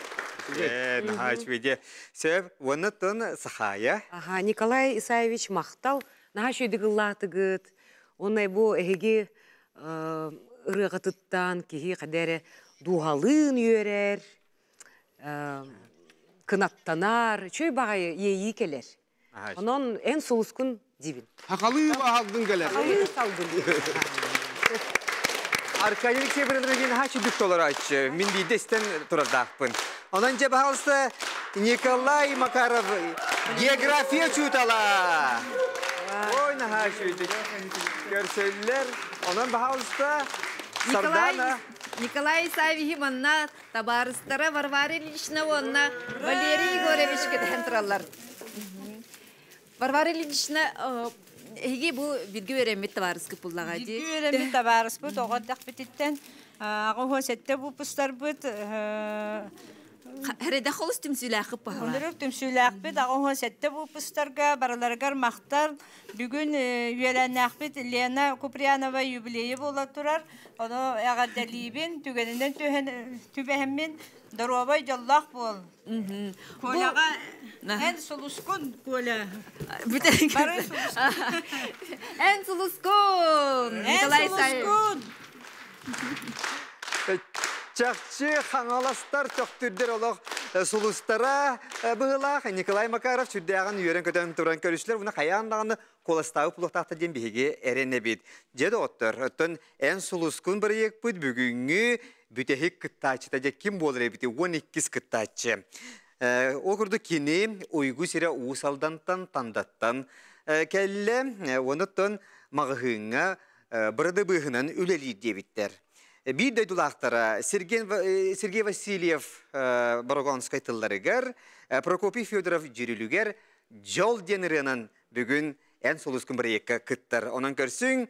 Naha şöйде. Сөп, оны тын сахая. Ага, Николай Исаевич мақтал. Наха шөйдік ыллатығыт. Онай бұл әйге ырығытыттан кеге қадәрі дуғалын үйерер, кынаттанар, чөй бағай ейі келер. Онын ән соғыскын дебін. Хақалы бағалдың келер. Хақалы салдың. Arkadaşlar Alексей Валерьевич haçı dükt olur açı. Min bir desten turadaqpın. Ondan ce bağlısı Nikolay Makarov geografiya çutala. Oy naha şuydu. Görseliler. Ondan bağlısı Сардана. Николай Исаевич онна табарыстара Варвара Ильична онна Валерий Егорович кеден туралар. Варвара Ильична Эги бу бирге беремет табарыскы пуллага ди. Бирге беремет табарыс бу тогоддак бититтен агы хосетте бу пустар бут Хәреде холыс түмсүләхып баһа. Онырып түмсүләхбит, ағын сәтті бұл пыстарға, бараларғар мақтар. Бүгін үйеләнәхбит Лена Куприянова юбилейі бола тұрар. Оны әғаддәлейбін, түгенінден түбәхіммен дұробай жаллақ бол. Колаға ән сұлысқын көля. Бары сұлысқын. Ән сұлысқын. Ән сұлысқын. Чакчы хаңаластар төктүрдер олох сулустара быһылах Николай Макаров сүрдәгән йөрен көтән туран көрүшләр буны каяндагы коластагы пулуктакта ден биһиге эрене бит. Жеде оттор оттон эн сулускун бер ек бит бүгүнгү бүтехик кыттачыта же ким болыр бит 12 кыттачы. Окурду кини уйгу сире усалдантан тандаттан келле оноттон магыһыңа бырды быһынан үлели дебиттер. Bir de dulaqtara Sergey Vassilyev Baragonskay tıllarıgar, Prokopy Fyodorov jürilüger, Jol denirinin bugün en soluskun bir yekka kıttar. Onun görsün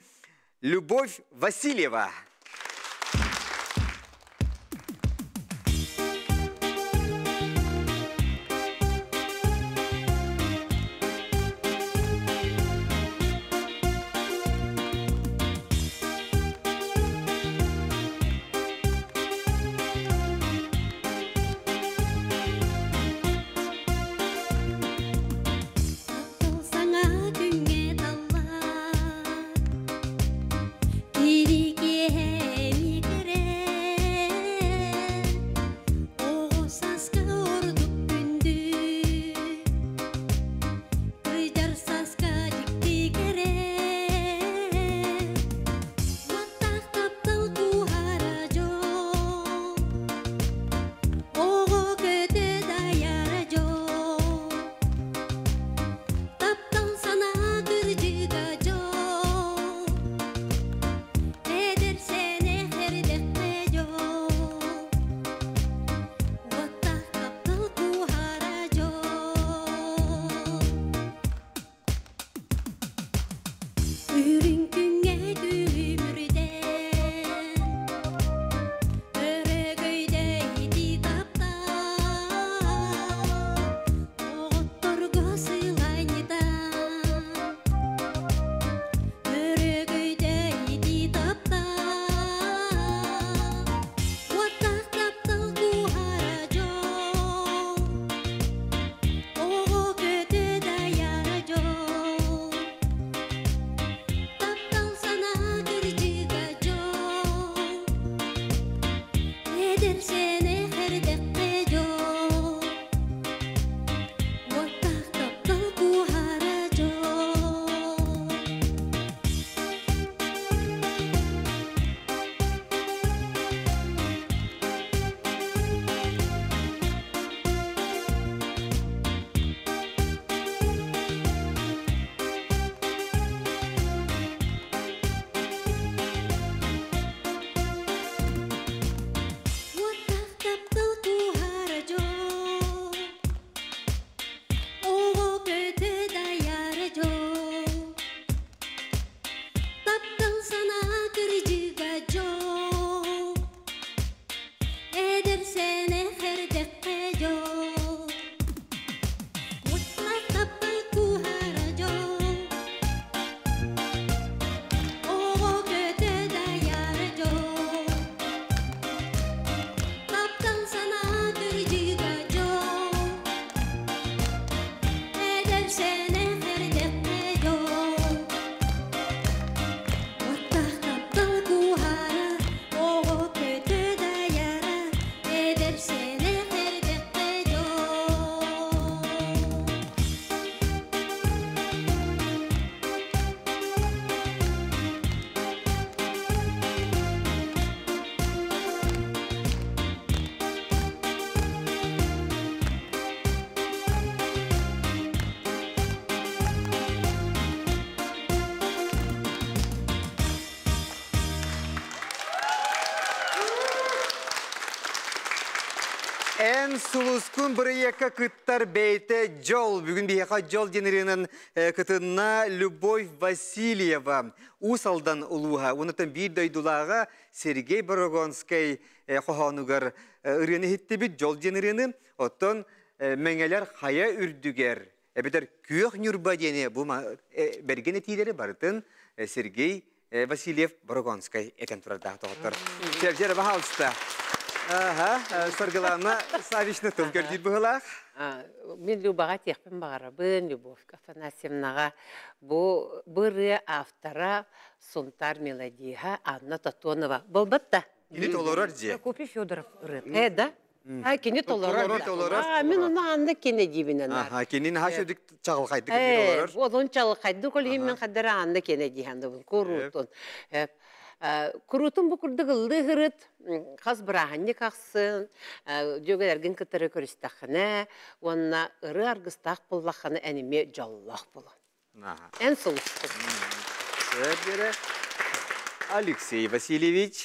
Любовь Васильева. Sana günge dalla, diri En suluskun buraya kıttar beyte jol. Bugün bir jol generinin kıtına Любовь Васильева. Usaldan uluha. Ondan bir daydulağa Sergey Borogonskay kohanugar ırını hitti bir jol generini. Otan mengeler haya ürdüger. Beder kuyuk nürba dene bu bergen etileri barıtın Sergey Vasilyev Borogonskay eten turada tohtar. Sergey Bahalsta. Aha, sargılama savişne tüm gördüğü buğulak. Мен Любаға текпен бағарабын, Любовь Афанасьевнаға. Бұл бірі автора Сунтар мелодияға Анна Татонова. Бұл бітті. Кені толорар же? Копи Федоров ұрып. Да? Кені толорар. Мен оны Анна кені дейбінен. Кенін хашөдік чағылқайды кені толорар. Олын чағылқайды, көлі мен қадары Анна кені дейханды бұл. Көрутын. Kurutun bu kurdu gıldı hırıt, kaz bırahanı kaksın, jögelergin kıtırı körüstağına, onunla ırı argıstağ bullağını enime jallağ bulan. En solusuz. Sevgili Alexey Vasilyevich.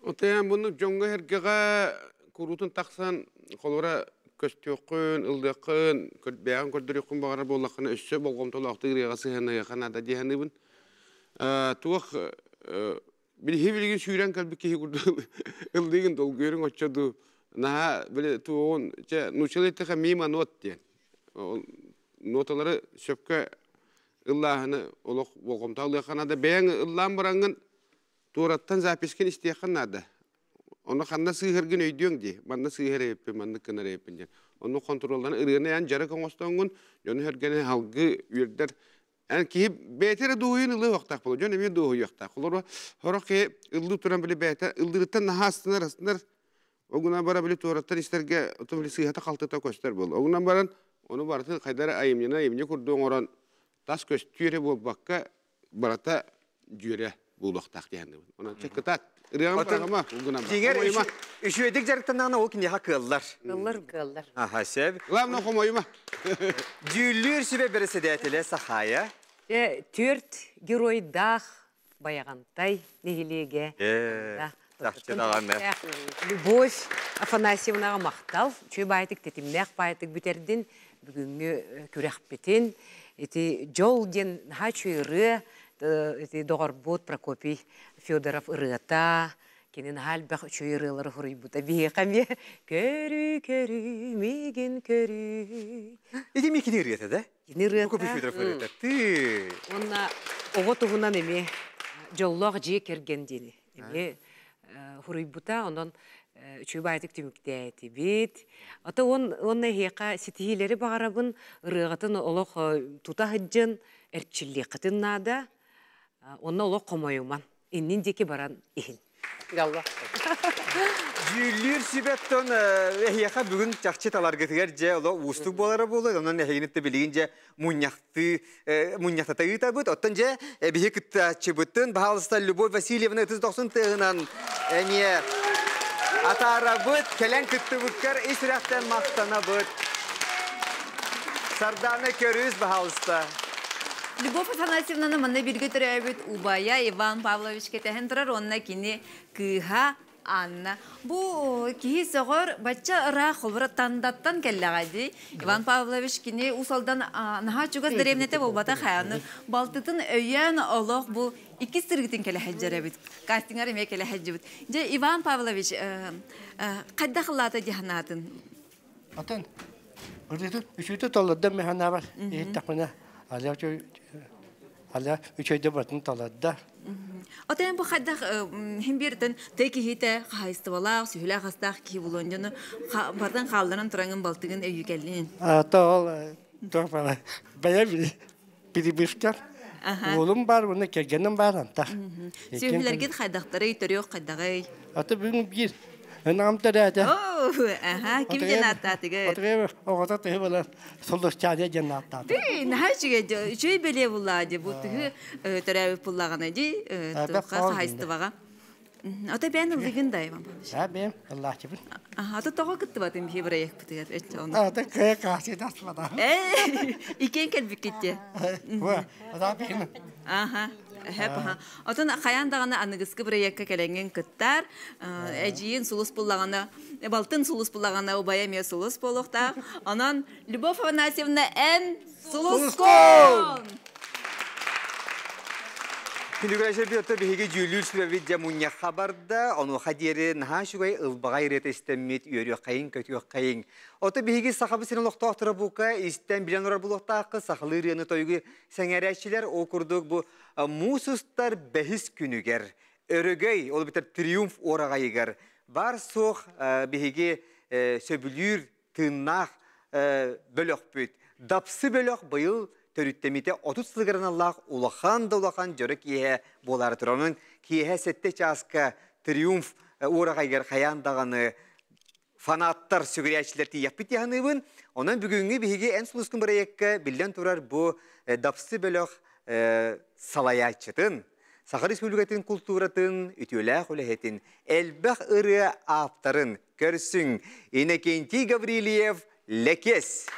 Otayan bunu jonga herkege kurutun taksan kolora köstüqün, ıldıqın, kötbeğen kördürüqün bağıra bollağını üssü bolğum tolaqtı ırıqası hana yaxanada diyanibin. Tuğaq bir hevilgin suyran kalbi ki kurdu ıldığın dol görün açadı. Naha böyle tuğun nuçalı tıka mima not diyen. Notaları söpke ıllahını olaq bolğum tağlı yaxanada beğen ıllan barangın tuğrattan zapisken isteyaxanada. Onu xanda sığırgın öydüyon di. Manna sığır epi, manna kınar epin diyen. Onu kontrollarını ırığına yan jarı kongostangun. Jonu hergene halgı üyerder. Yani ki betere doğuyun ılı vaxtaq bolu. Jonu bir doğuyu vaxtaq. Olur hora ki ıllı turan bile beter. Ildırıttan naha astınar. O güna bara bile tuğrattan isterge otomobili sığıhata qaltıta köster bolu. O güna baran onu baratı qaydara ayımyana kurduğun oran tas köstüyere bol bakka barata jüre bol vaxtaq diyendi. Ona çekkatat. Irıyan baragama o güna. Diğer üşüyedik jarıktan o kini hakkıllar. Kıllar. Aha sev. Lamna komayma. Jüllür sübe berese deyetile sahaya. Türt geroy dağ bayağantay nehilege. Любовь Афанасьевнаға мақтал. Чөй байытық тетімнәқ байытық бүтердін бүгінгі күрәқ бетін. Жол ден ха чөйрі доғарбот Прокопий Федоров ұрыта. Кенен хал бақ чөйрілері құрый бұта бейе қаме. Көрі, меген көрі. Еде ме кені ұрыта да? Кені ұрыта. Прокопий Федоров ұрыта. Онна оғы тұғынан еме жоллақ же керген дені. Еме құрый бұта, ондан чөй байтық түмікті әйті бет. Ата онна хеқа сетихилері бағарабын ұрығатын олық тута хыджын әртчілі қытын нада. Онна олық қомайуман. Иннен деке баран ихін. Yallah. Jüllür sübetton ehiyaka bugün çakçet alar getiger je ola ustuk bolara bolu ondan ehiyinette bilince munyaktata ıtabıt ottan je bihi kıtta çıbıttın bahalısta Любовь Васильевна 90 tığınan emiye atarabıt kelen kıttı bukkar israktan maktanabıt sardana körüz bahalısta. Любовь Афанасьевнаны мында бирге төрөбүт Убая Иван Павлович кетен турар, онна кини Кыха Анна. Бу кихи согор бачча ыра холбура тандаттан келлагади. Иван Павлович кини усалдан наха чугас деремнете болбата хаяны. Балтытын өйен олох бу iki sırgıtın kele heccerebit. Kastинgar emek kele heccerebit. Je Иван Павлович kadda xılata cihanatın. Atan. Üçütü tolladı mehana var. Takmına. Hala üç ayda batın taladı. Oten bu kadar hem birden teki hite haystavala, sühüle hasta ki buluncanı bardan kaldırın turangın baltığın ev yükelliğin. Ol, doğru. Bayağı biri bifter. Oğlum var bunu kergenim var anta. Sühüler git haydakları itiriyor haydakı. Ata bugün bir. Namta da. Kim cennet tıgı? Oturuyor, o kadar tehlikeli. Solda çağırıyor cennet tadı. Değil, her şey şey böyle bulladı. Bu tıgı terevi pullağına di, tuğka haystı bağa. Ata ben ligin dayım. Ha ben Allah gibi. Ata toğa gitti batım bir buraya yaptı. Ata kaya karşı da sıvada. İken kalbi gitti. Bu, ata benim. Aha. Отон хаян дагана аныгыскы проектка келенген кыттар, эжиин сулус буллагана, балтын сулус буллагана убая ме сулус болохта. Анан Любовь Афанасьевна Н. Сулускон. Күнүгәшер би отта биһиге жүлүл сүбәбит жамунья хабарда, оны хадире наха шугай ылбагай рет истеммит үйөрү кайын көтү кайын. Отта биһиге сахабы сенен лохта октора бука истен билен ора булохтакы сахлы рыны тойгу сеңәрәчләр окурдук бу мусустар бәхис күнүгер. Өрөгөй ол битер триумф орагайгар. Бар сох биһиге сөбүлүр тыннах бөлөкпүт. Дапсы бөлөк быйыл төрүттемите 30 сылгырын Аллах улахан да улахан жөрі кие болары тұранын. Кие сетте часка триумф орағайгер қаяндағаны фанаттар сүгірячілер тияппет яғыныбын. Онан бүгінгі бігі ән сұлыскын бір еккі білден тұрар бұл дапсы бөлік салаячытын. Сақыр Республикатын культуратын, үтіләқ үләхетін, әлбәқ ұры аптарын көрсің. Иннокентий Гаврилиев Лекес.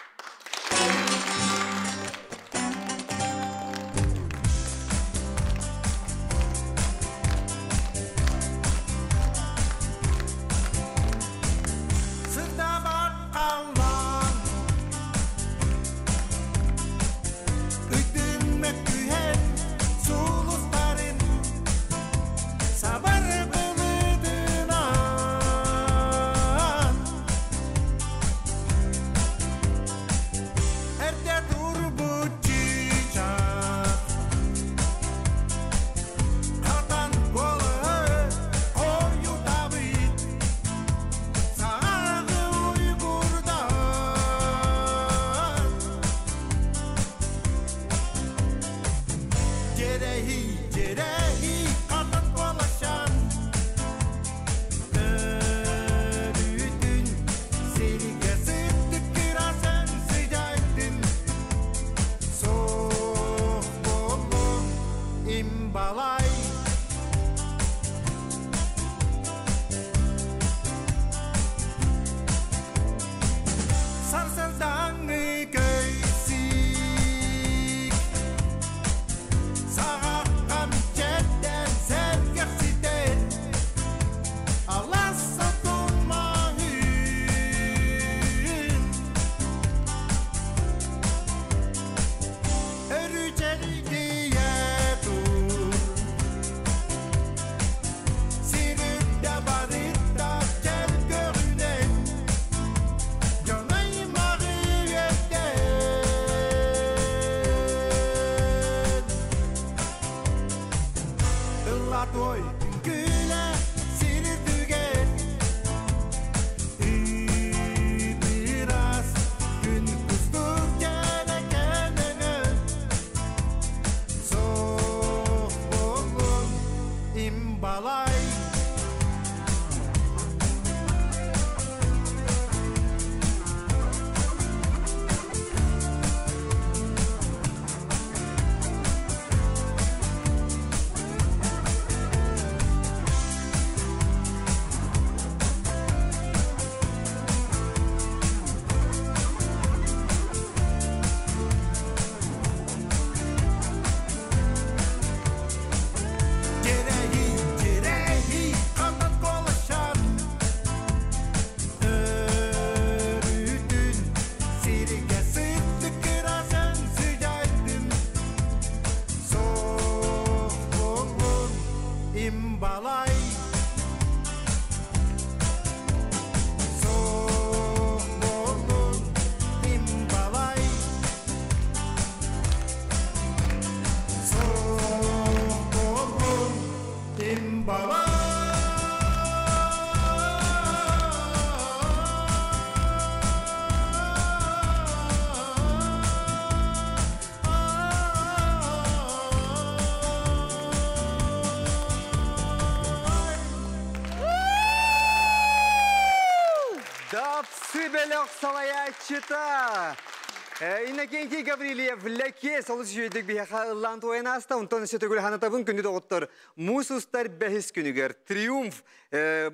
Иннокентий Гаврилиев Лекес олыс жүйедік бейха ұллан тойын аста, ұнтан сөтігіл ханатабын күнді доғыттыр. Мусустар бәхіс күнігер, триумф,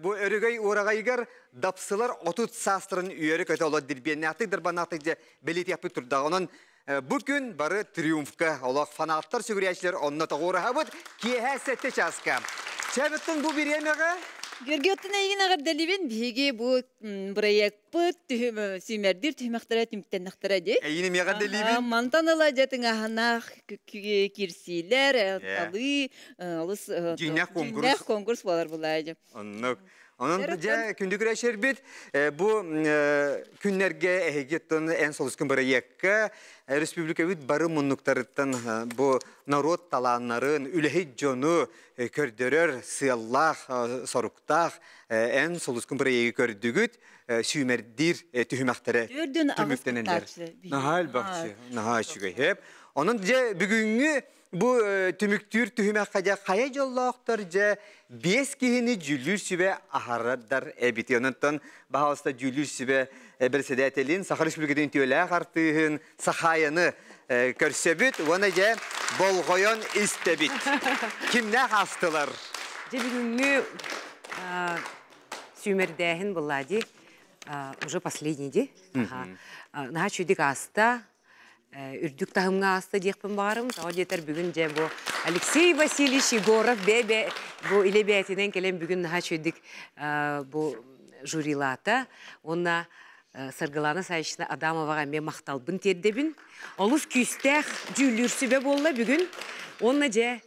бұл өрігай орағайгар, дапсылар отут састырын үйері көті олар дирбенне аттық, дырбан аттық де белет япы тұрда. Онын bugün barı triumfka olaq fanatlar sügüriyəçilər onunla toğuru habıd kiyehe sette çaska. Çabıttın bu bir yemeğe? Görgötün egin agar delibin bihege bu proyekt pıt sümerdir tühmektara tümüktennektara de. Yine meğer delibin? Mantanala jatın ahanak kirsiler, talı, alыс Dünya konkurs var bulaydı. Anlık. Onun da kündüküre şerbet bu günlerge ehegetton en soluskun proyekka Respublika bit barı munnuktarıttan bu narod talanların ülehiconu kördürür sıyallah soruktak en soluskun proyekti kördügüt sümerdir tühümektare tümüktenenler. Nahal bakçı, nahal şüge hep. Onun da bugünkü bu tümüktür tühümekkade kaya jollaqtarca 5 kihini jülür sübe aharadar ebiti. Onundan bahasta jülür sübe bersedetelin Sakha Respublika'nın tüyelağ artığın sahayanı körsebüt. Ona da bolgoyon istebit. Kimler hastılar? Bugünkü sümerdehin bulladı. Уже последний. Наha çüdük hasta. Ürdük tahımga hasta diyekpin bağırım. Sağa yeter bugün bu Alexey Vasilyevich Yegorov bu ilebiyetinden gelen bugün naha çüdük bu jurilata. Ona sargılana sayışına Adamova'ya me maqtalbın terdebin. Olus küstək jüllür sübep olla bugün. Onunla da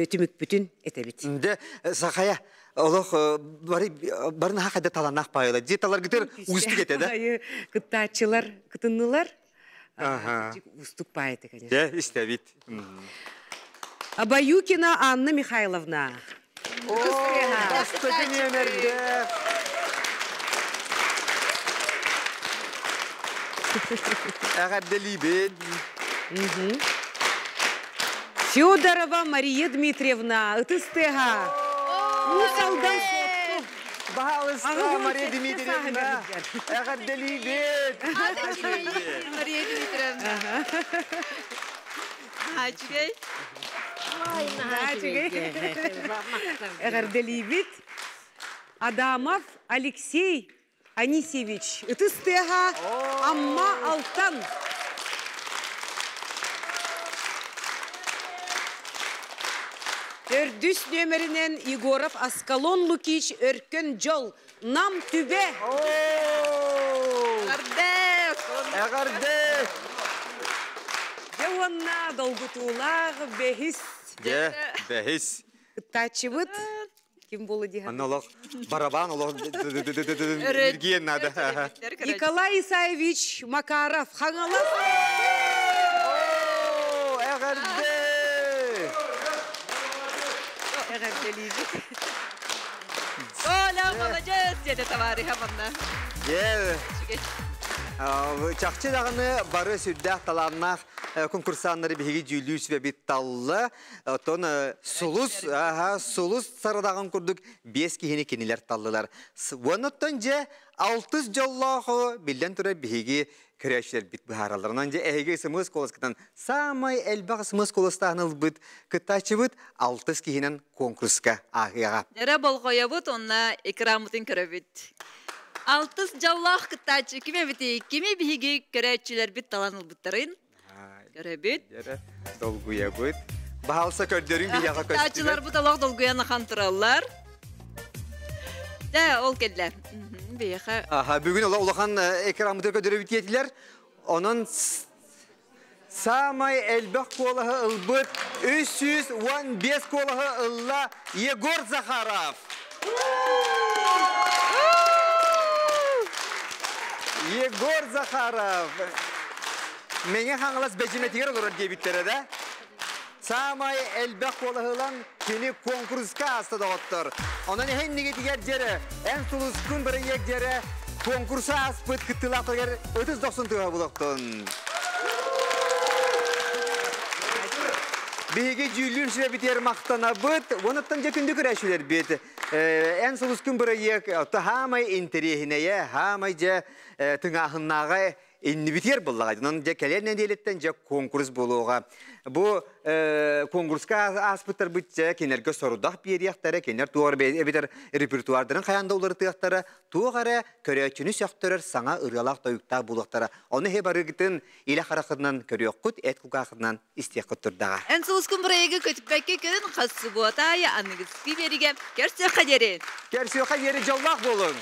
tümük bütün etebit. De Sakhaya Allah barın hakikaten talanak payla. Cetalar gider ustuk etedi. Hayır, kıttaçılar, kıtınlılar. Ага. Устук поэта, конечно. Да, истовит. Абаюкина Анна Михайловна. О, бастыгы немерде. Агаделибет. Федорова Мария Дмитриевна, Ытыстега. Усалдан Bahalısta Maria Dimitrievna. Agadelibet. Maria Dimitrievna. Hacıgey. Agadelibet. Adamov Alexey Anisevich. Ытыстега Amma Altan. Ördüs nömerinen Yegorov Askalon Lukiç Örkön Jol Nam Tübe. Kardeş. Kardeş. Devonna dolgutular behis. Behis. Taçıvıt. Kim bolu diye. Analog baraban Allah Virgiyen nada. Nikolay Isayevich Makarov Hangalov. Kardeş. Ola olacağız dedi tavariha bana. Gel. Çakçı dağını barı sürdüğü talanlar konkursanları bir jülüs ve bir tallı. Ton sulus sarıdağın kurduk 5 kihini kiniler tallılar. Ondan 6 jollahu bilden tura bir kreşler bit baharalarından önce ehege sımız kolaskıdan samay elbaq sımız kolastağınıl bit kıtaçı bit 6 kihinin konkurska ahıya. Nere bol koyabıt onunla ikramıtın köröbüt. 6 jallah kıtaçı kime biti kimi bihigi kreşçiler bit talanıl bitlerin. Köröbüt. Dolguya bit. Bahalsa kördörün bir yağa köstüler. Kıtaçılar bu talaq dolguya nakantırallar. Da ol keller. Aha, bugün olağan ekranımda ködürü bitiyetiler. Onun samay elbaq kolahı ılbıt 315 kolahı ılla Yegor Zakharov. Yegor Zakharov. Mene hangilas becimetiger olur diye bittere de. Samay elbaq kolahılan kini konkurska astı doktor. Onun en negatiger jere, en suluskun biriyek jere konkursa aspıt kıtılaqtırger 30-90 tığa buloktun. Bihege jüllün süre biter maqtana bıt, onattan jakındı küreşüler bit. En suluskun biriyek, hamay interihineye, hamay ja tыңahınnağa иннибитер буллагай. Нон же келерне делеттен же конкурс болуга. Бу конкурска аспыттар битче кенерге сорудах берияктары, кенер туар бетер репертуардарын каянда улары тыяктары, тугара көрөчүнү сөктөрөр саңа ыргалак тоюкта булактары. Оны хебарыгытын иле харакытынан көрөккүт, эткукакынан истеккөттөрдага. Эн соускун проеги көтүпбекке күн кассы буатай аныгыски бериге керсе кадери. Керсе кадери жаллак болун.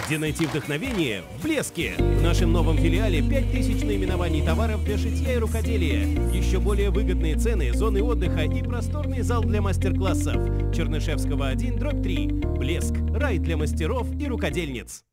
Где найти вдохновение? В «Блеске». В нашем новом филиале 5000 наименований товаров для шитья и рукоделия. Еще более выгодные цены, зоны отдыха и просторный зал для мастер-классов. Чернышевского 1/3. «Блеск». Рай для мастеров и рукодельниц.